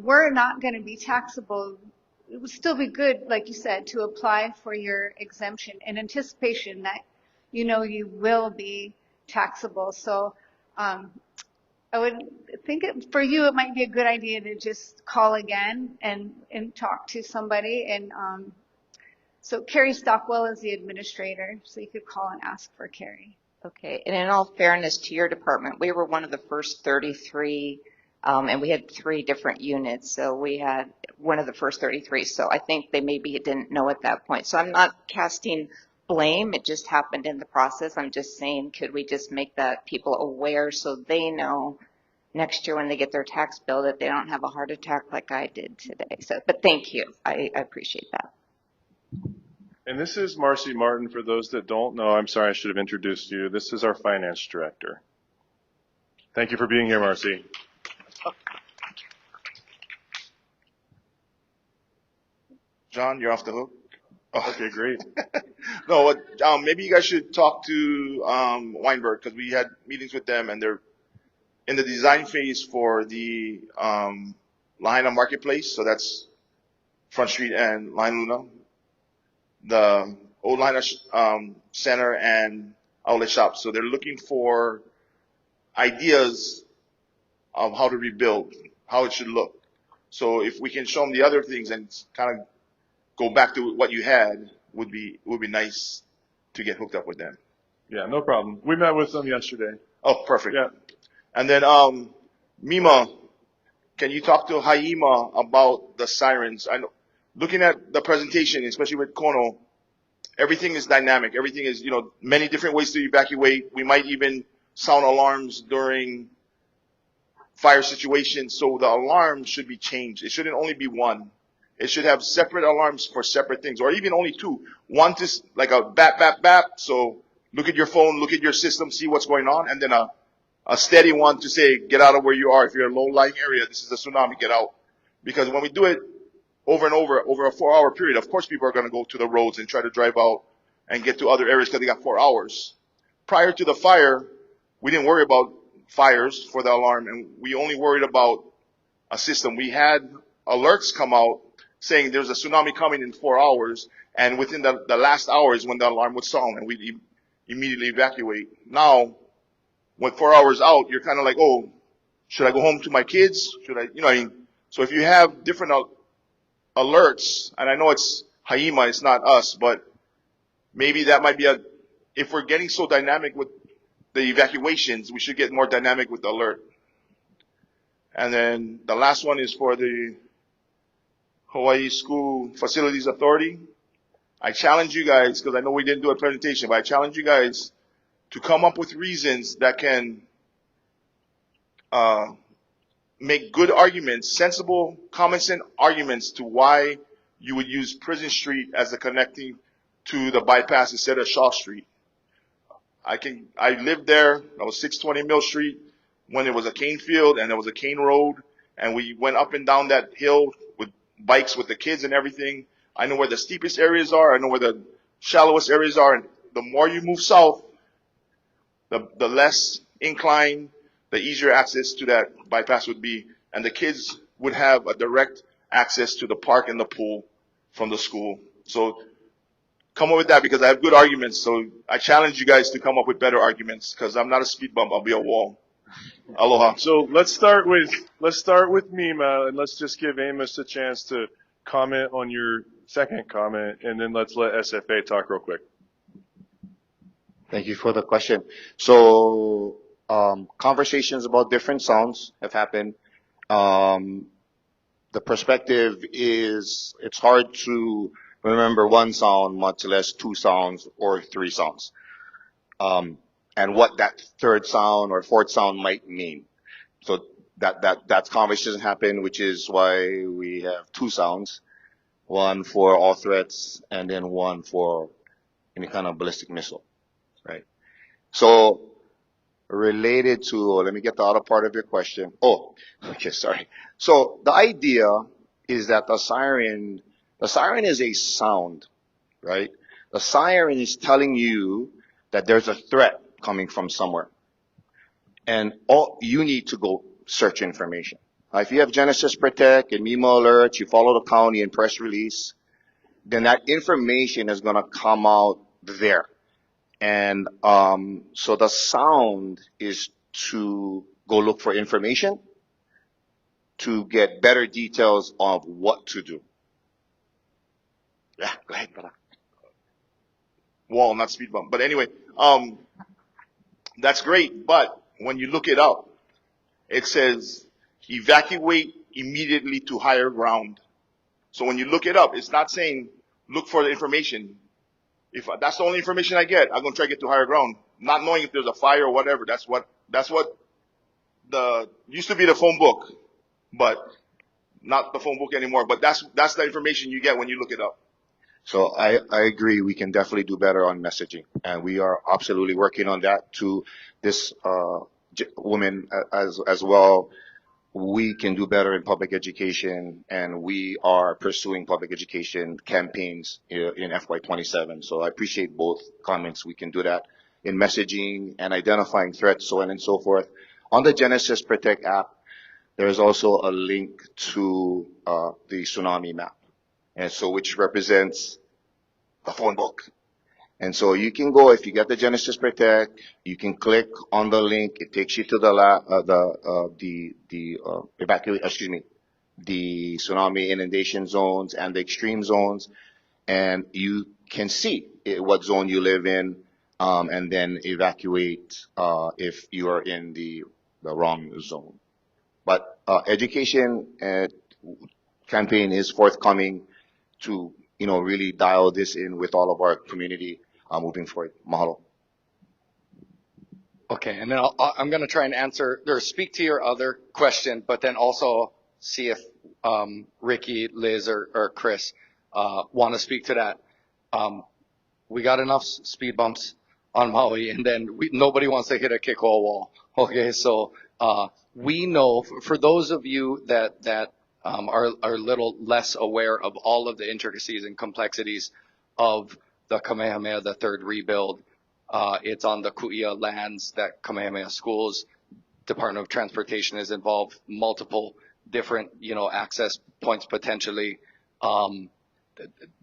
were not going to be taxable, it would still be good, like you said, to apply for your exemption in anticipation that you know you will be taxable. So I would think for you it might be a good idea to just call again and talk to somebody. And so Carrie Stockwell is the administrator, so you could call and ask for Carrie. Okay, and in all fairness to your department, we were one of the first 33, and we had 3 different units, so we had one of the first 33, so I think they maybe didn't know at that point. So I'm not casting blame, it just happened in the process. I'm just saying, could we just make that people aware so they know next year when they get their tax bill that they don't have a heart attack like I did today. So, but thank you, I appreciate that. And this is Marcy Martin. For those that don't know, I'm sorry, I should have introduced you. This is our finance director. Thank you for being here, Marcy. John, you're off the hook. Oh. Okay, great. No, maybe you guys should talk to Weinberg, because we had meetings with them, and they're in the design phase for the Lahaina Marketplace. So that's Front Street and Line Luna, the old Lahaina Center and outlet shop. So they're looking for ideas of how to rebuild, how it should look. So if we can show them the other things and kind of go back to what you had, would be nice to get hooked up with them. Yeah, no problem. We met with them yesterday. Oh, perfect. Yeah. And then Mima, can you talk to Haima about the sirens? I know, looking at the presentation, especially with Kono, everything is dynamic. Everything is, many different ways to evacuate. We might even sound alarms during fire situations. So the alarm should be changed. It shouldn't only be one. It should have separate alarms for separate things, or even only two. One to like a bap, bap, bap. So look at your phone, look at your system, see what's going on, and then a steady one to say, get out of where you are. If you're in a low-lying area, this is a tsunami, get out. Because when we do it over and over a 4-hour period, of course people are going to go to the roads and try to drive out and get to other areas because they got 4 hours. Prior to the fire, we didn't worry about fires for the alarm, and we only worried about a system. We had alerts come out saying there's a tsunami coming in 4 hours, and within the last hour is when the alarm would sound, and we'd immediately evacuate. Now, with 4 hours out, you're kind of like, oh, should I go home to my kids? Should I, So if you have different alerts, and I know it's Haima, it's not us, but maybe that might be if we're getting so dynamic with the evacuations, we should get more dynamic with the alert. And then the last one is for the Hawaii School Facilities Authority. I challenge you guys, because I know we didn't do a presentation, but I challenge you guys to come up with reasons that can make good arguments, sensible, common sense arguments to why you would use Prison Street as the connecting to the bypass instead of Shaw Street. I lived there. That was 620 Mill Street when there was a cane field and there was a cane road, and we went up and down that hill with bikes with the kids and everything. I know where the steepest areas are. I know where the shallowest areas are. And the more you move south, the less incline, the easier access to that bypass would be. And the kids would have a direct access to the park and the pool from the school. So come up with that, because I have good arguments. So I challenge you guys to come up with better arguments, because I'm not a speed bump. I'll be a wall. Aloha. So let's start with Mima, and let's just give Amos a chance to comment on your second comment, and then let's let SFA talk real quick. Thank you for the question. So, conversations about different sounds have happened. The perspective is, it's hard to remember one sound, much less two sounds or three sounds. And what that third sound or fourth sound might mean. So that conversation happened, which is why we have two sounds, one for all threats and then one for any kind of ballistic missile, right? So related to, let me get the other part of your question. Oh, okay, sorry. So the idea is that the siren is a sound, right? The siren is telling you that there's a threat coming from somewhere. And all you need to go search information. If you have Genesis Protect and Mima alerts, you follow the county and press release, then that information is going to come out there. And so the sound is to go look for information to get better details of what to do. Yeah, go ahead, brother. Wall, not speed bump. But anyway, that's great. But when you look it up, it says evacuate immediately to higher ground. So when you look it up, it's not saying look for the information. If that's the only information I get, I'm gonna try to get to higher ground, not knowing if there's a fire or whatever. That's what used to be the phone book, but not the phone book anymore. But that's the information you get when you look it up. So I agree. We can definitely do better on messaging, and we are absolutely working on that. To this woman as well, we can do better in public education, and we are pursuing public education campaigns in FY27. So I appreciate both comments. We can do that in messaging and identifying threats, so on and so forth. On the Genesis Protect app, there is also a link to the tsunami map, and so which represents the phone book. And so you can go, if you get the Genesis Protect, you can click on the link. It takes you to the tsunami inundation zones and the extreme zones, and you can see what zone you live in, and then evacuate if you are in the wrong zone. But education campaign is forthcoming to really dial this in with all of our community moving forward. Mahalo. Okay, and then I'm going to try and answer or speak to your other question, but then also see if Ricky, Liz, or Chris want to speak to that. We got enough speed bumps on Maui, and then nobody wants to hit a kick-all wall. Okay, so we know, for those of you that are a little less aware of all of the intricacies and complexities of the Kamehameha the Third rebuild, it's on the Ku'ia lands that Kamehameha Schools Department of Transportation is involved, multiple different, access points potentially.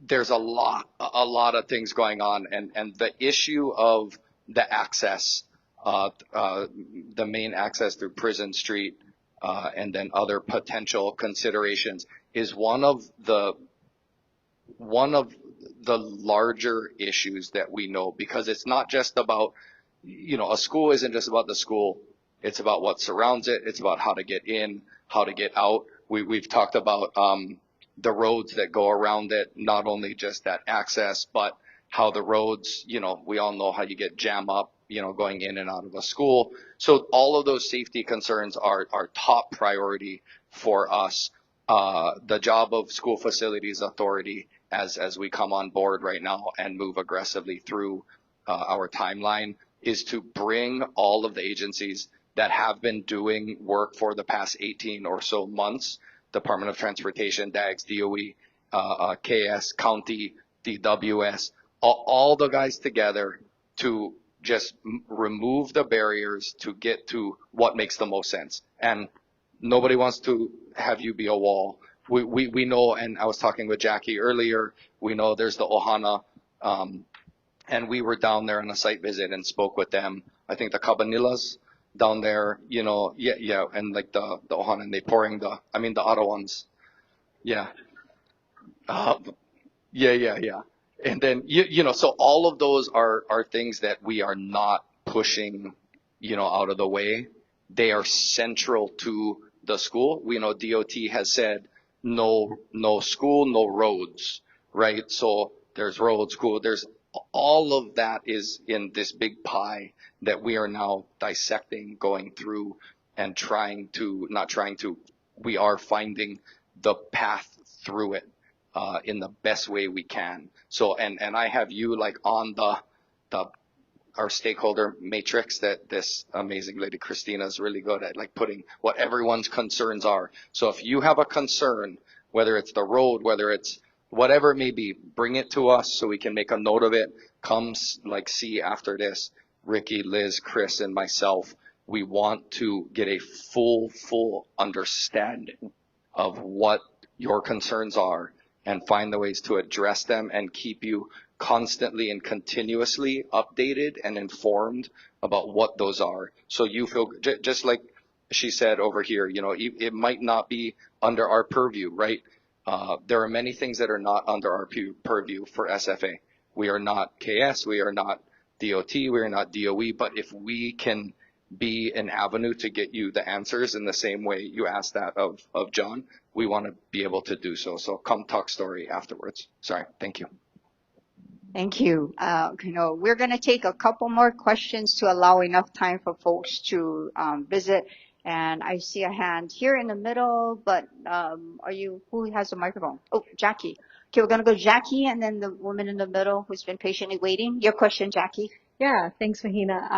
There's a lot of things going on, and the issue of the access, the main access through Prison Street, and then other potential considerations is one of the larger issues that we know, because it's not just about, a school isn't just about the school. It's about what surrounds it. It's about how to get in, how to get out. We've talked about the roads that go around it, not only just that access, but how the roads, we all know how you get jam up, going in and out of a school. So all of those safety concerns are top priority for us. The job of School Facilities Authority, as we come on board right now and move aggressively through our timeline, is to bring all of the agencies that have been doing work for the past 18 or so months, Department of Transportation, DAGS, DOE, KS, County, DWS, all the guys together to just remove the barriers to get to what makes the most sense. And nobody wants to have you be a wall. We know, and I was talking with Jackie earlier, we know there's the Ohana, and we were down there on a site visit and spoke with them. I think the Cabanilas down there, and like the Ohana, and they pouring the Ottawans. Yeah. Yeah. And then, so all of those are things that we are not pushing, out of the way. They are central to the school. We know DOT has said no school, no roads, right? So there's roads, school, there's all of that is in this big pie that we are now dissecting, going through, and we are finding the path through it in the best way we can. So, and I have you like on our stakeholder matrix that this amazing lady Christina is really good at, like putting what everyone's concerns are. So if you have a concern, whether it's the road, whether it's whatever it may be, bring it to us so we can make a note of it. Come see after this, Ricky, Liz, Chris, and myself. We want to get a full understanding of what your concerns are and find the ways to address them and keep you constantly and continuously updated and informed about what those are. So you feel, just like she said over here, it might not be under our purview, right? There are many things that are not under our purview for SFA. We are not KS, we are not DOT, we are not DOE, but if we can be an avenue to get you the answers in the same way you asked that of John, we want to be able to do so. So come talk story afterwards. Sorry, thank you. Thank you. We're going to take a couple more questions to allow enough time for folks to visit. And I see a hand here in the middle, but who has a microphone? Oh, Jackie. Okay, we're gonna go Jackie and then the woman in the middle who's been patiently waiting. Your question, Jackie. Yeah, thanks, Mahina.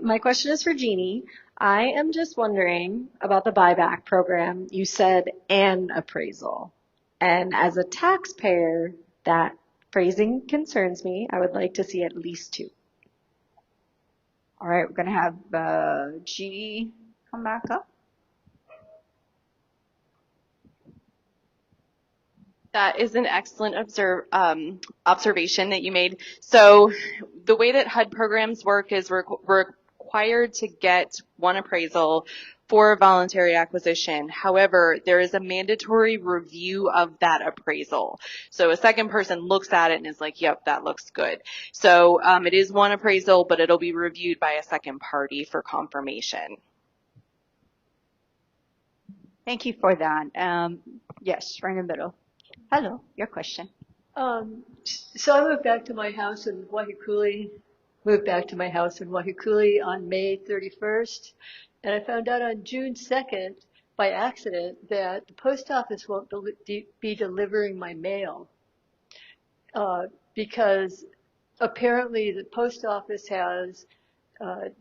My question is for Jeannie. I am just wondering about the buyback program. You said an appraisal. And as a taxpayer, that phrasing concerns me. I would like to see at least two. All right, we're gonna have Jeannie come back up. That is an excellent observation that you made. So the way that HUD programs work is we're required to get one appraisal for voluntary acquisition. However, there is a mandatory review of that appraisal. So a second person looks at it and is like, yep, that looks good. So it is one appraisal, but it'll be reviewed by a second party for confirmation. Thank you for that. Yes, right in the middle. Hello, your question. So I moved back to my house in Waiakuli on May 31st, and I found out on June 2nd by accident that the post office won't be delivering my mail because apparently the post office has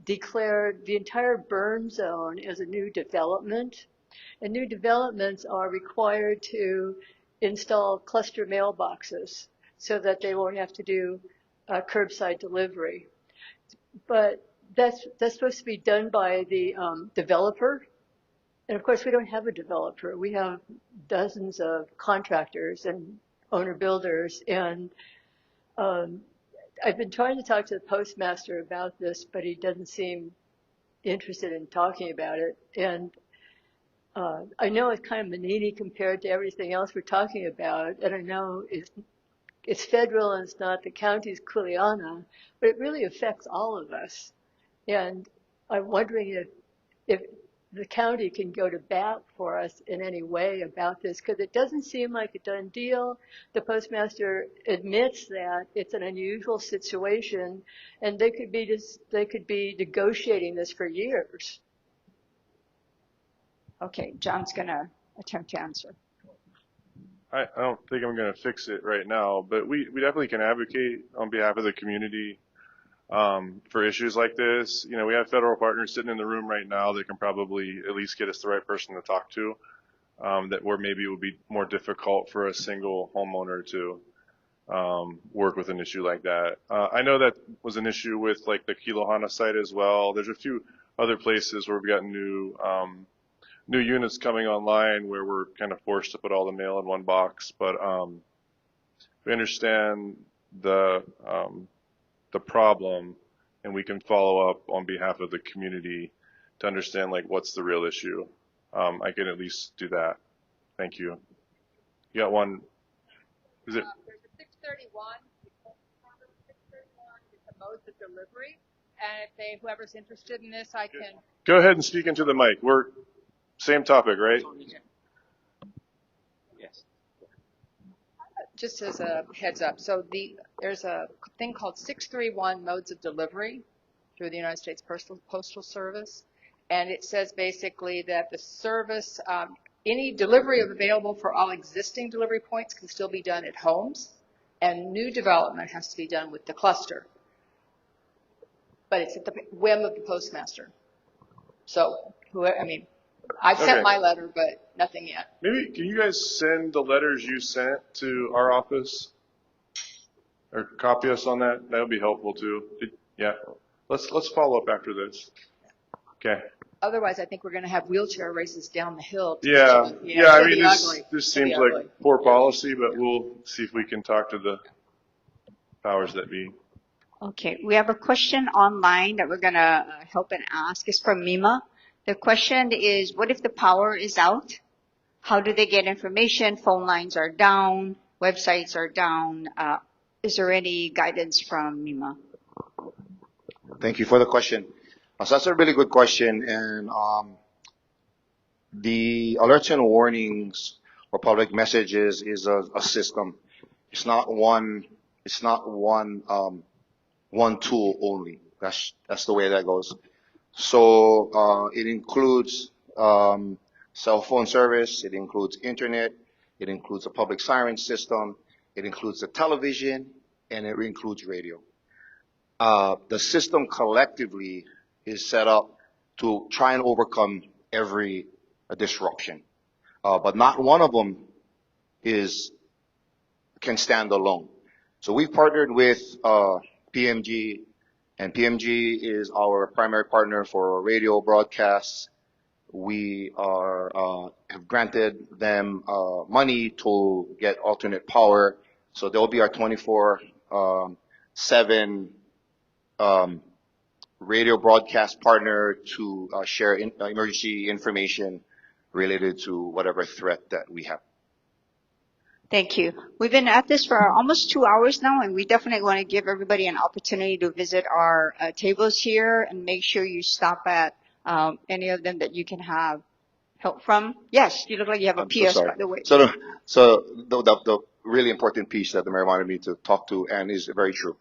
declared the entire burn zone as a new development, and new developments are required to install cluster mailboxes so that they won't have to do curbside delivery. But that's supposed to be done by the developer. And of course, we don't have a developer. We have dozens of contractors and owner builders. And I've been trying to talk to the postmaster about this, but he doesn't seem interested in talking about it. And I know it's kind of manini compared to everything else we're talking about, and I know it's federal and it's not the county's kuleana, but it really affects all of us. And I'm wondering if the county can go to bat for us in any way about this, because it doesn't seem like a done deal. The postmaster admits that it's an unusual situation, and they could be negotiating this for years. Okay, John's gonna attempt to answer. I don't think I'm going to fix it right now, but we definitely can advocate on behalf of the community for issues like this. You know, we have federal partners sitting in the room right now that can probably at least get us the right person to talk to, that where maybe it would be more difficult for a single homeowner to work with an issue like that. I know that was an issue with like the Kilohana site as well. There's a few other places where we've got new units coming online where we're kind of forced to put all the mail in one box, but we understand the problem, and we can follow up on behalf of the community to understand like what's the real issue. I can at least do that. Thank you. You got one? Is it? There's a 631. It's a modes of delivery, and if whoever's interested in this, I can. Go ahead and speak into the mic. We're same topic, right? Yes. Just as a heads up, so there's a thing called 631 modes of delivery through the United States Postal Service, and it says basically that the service, any delivery available for all existing delivery points can still be done at homes, and new development has to be done with the cluster. But it's at the whim of the postmaster. So, I've sent my letter, but nothing yet. Maybe can you guys send the letters you sent to our office or copy us on that? That would be helpful too. Yeah. Let's follow up after this. Okay. Otherwise, I think we're going to have wheelchair races down the hill. Yeah. I mean, this seems like ugly. poor policy, but we'll see if we can talk to the powers that be. Okay, we have a question online that we're gonna help and ask. It's from Mima. The question is, what if the power is out? How do they get information? Phone lines are down, websites are down. Is there any guidance from Mima? Thank you for the question. So that's a really good question, and the alerts and warnings or public messages is a system. It's not one tool only. That's the way that goes. So it includes cell phone service, it includes internet, it includes a public siren system, it includes the television, and it includes radio. The system collectively is set up to try and overcome every disruption. But not one of them can stand alone. So we've partnered with PMG, and PMG is our primary partner for radio broadcasts. We have granted them money to get alternate power, so they'll be our 24/7 radio broadcast partner to share emergency information related to whatever threat that we have. Thank you. We've been at this for almost 2 hours now, and we definitely want to give everybody an opportunity to visit our tables here and make sure you stop at any of them that you can have help from. Yes, you look like you have a PS, sorry. by the way. So the really important piece that the mayor wanted me to talk to, and is very true.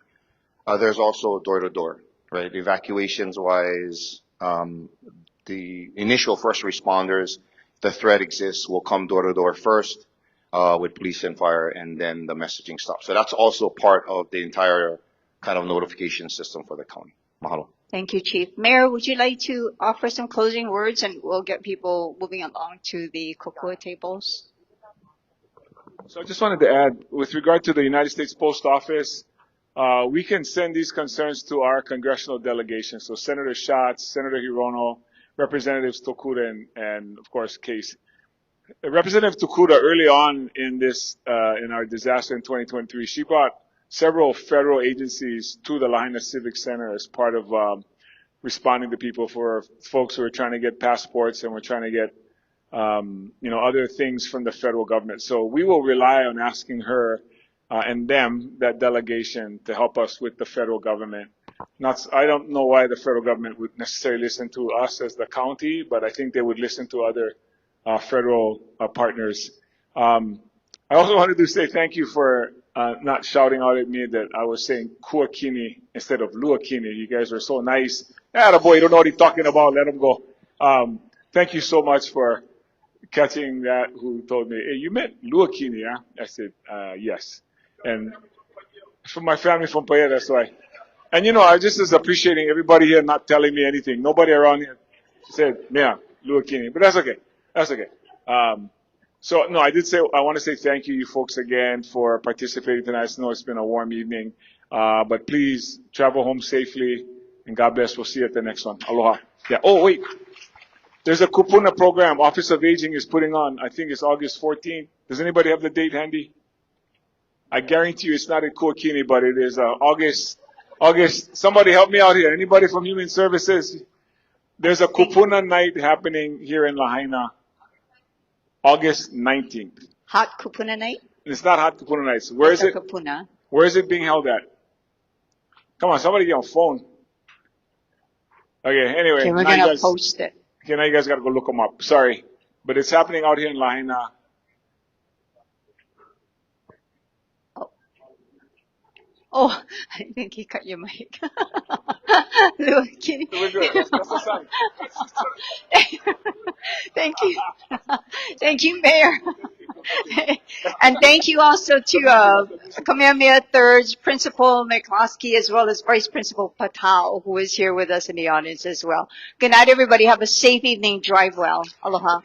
There's also door-to-door, right? Evacuations wise, the initial first responders, the threat exists, will come door-to-door first. With police and fire, and then the messaging stops. So that's also part of the entire kind of notification system for the county. Mahalo. Thank you, Chief. Mayor, would you like to offer some closing words, and we'll get people moving along to the kokua tables? So I just wanted to add, with regard to the United States Post Office, we can send these concerns to our congressional delegation. So Senator Schatz, Senator Hirono, Representatives Tokuda, and of course, Case. Representative Tokuda, early on in this, in our disaster in 2023, she brought several federal agencies to the Lahaina Civic Center as part of responding to people, for folks who are trying to get passports and we're trying to get, other things from the federal government. So we will rely on asking her and them, that delegation, to help us with the federal government. I don't know why the federal government would necessarily listen to us as the county, but I think they would listen to other federal partners. I also wanted to say thank you for not shouting out at me that I was saying Kuakini instead of Luakini. You guys are so nice. The boy, you don't know what he's talking about. Let him go. Thank you so much for catching that. Who told me, hey, you meant Luakini, huh? I said, yes. And from my family from Paella, that's why. And I just was appreciating everybody here not telling me anything. Nobody around here said, yeah, Luakini. But that's okay. That's okay. So no, I want to say thank you folks again for participating tonight. I know it's been a warm evening, but please travel home safely, and God bless. We'll see you at the next one. Aloha. Yeah. Oh wait, there's a kupuna program Office of Aging is putting on. I think it's August 14th. Does anybody have the date handy? I guarantee you it's not in Kuakini, but it is August. Somebody help me out here. Anybody from Human Services? There's a kupuna night happening here in Lahaina. August 19th. Hot kupuna night? It's not hot kupuna nights. Where is it? Kupuna. Where is it being held at? Come on, somebody get on phone. Okay, anyway. Okay, we're going to post it. Okay, now you guys got to go look them up. Sorry. But it's happening out here in Lahaina. Oh, I think he cut your mic. Luakini. We're good. That's the sign. Thank you. Thank you, Mayor. And thank you also to Kamehameha III's Principal McCloskey, as well as Vice Principal Patao, who is here with us in the audience as well. Good night, everybody. Have a safe evening. Drive well. Aloha.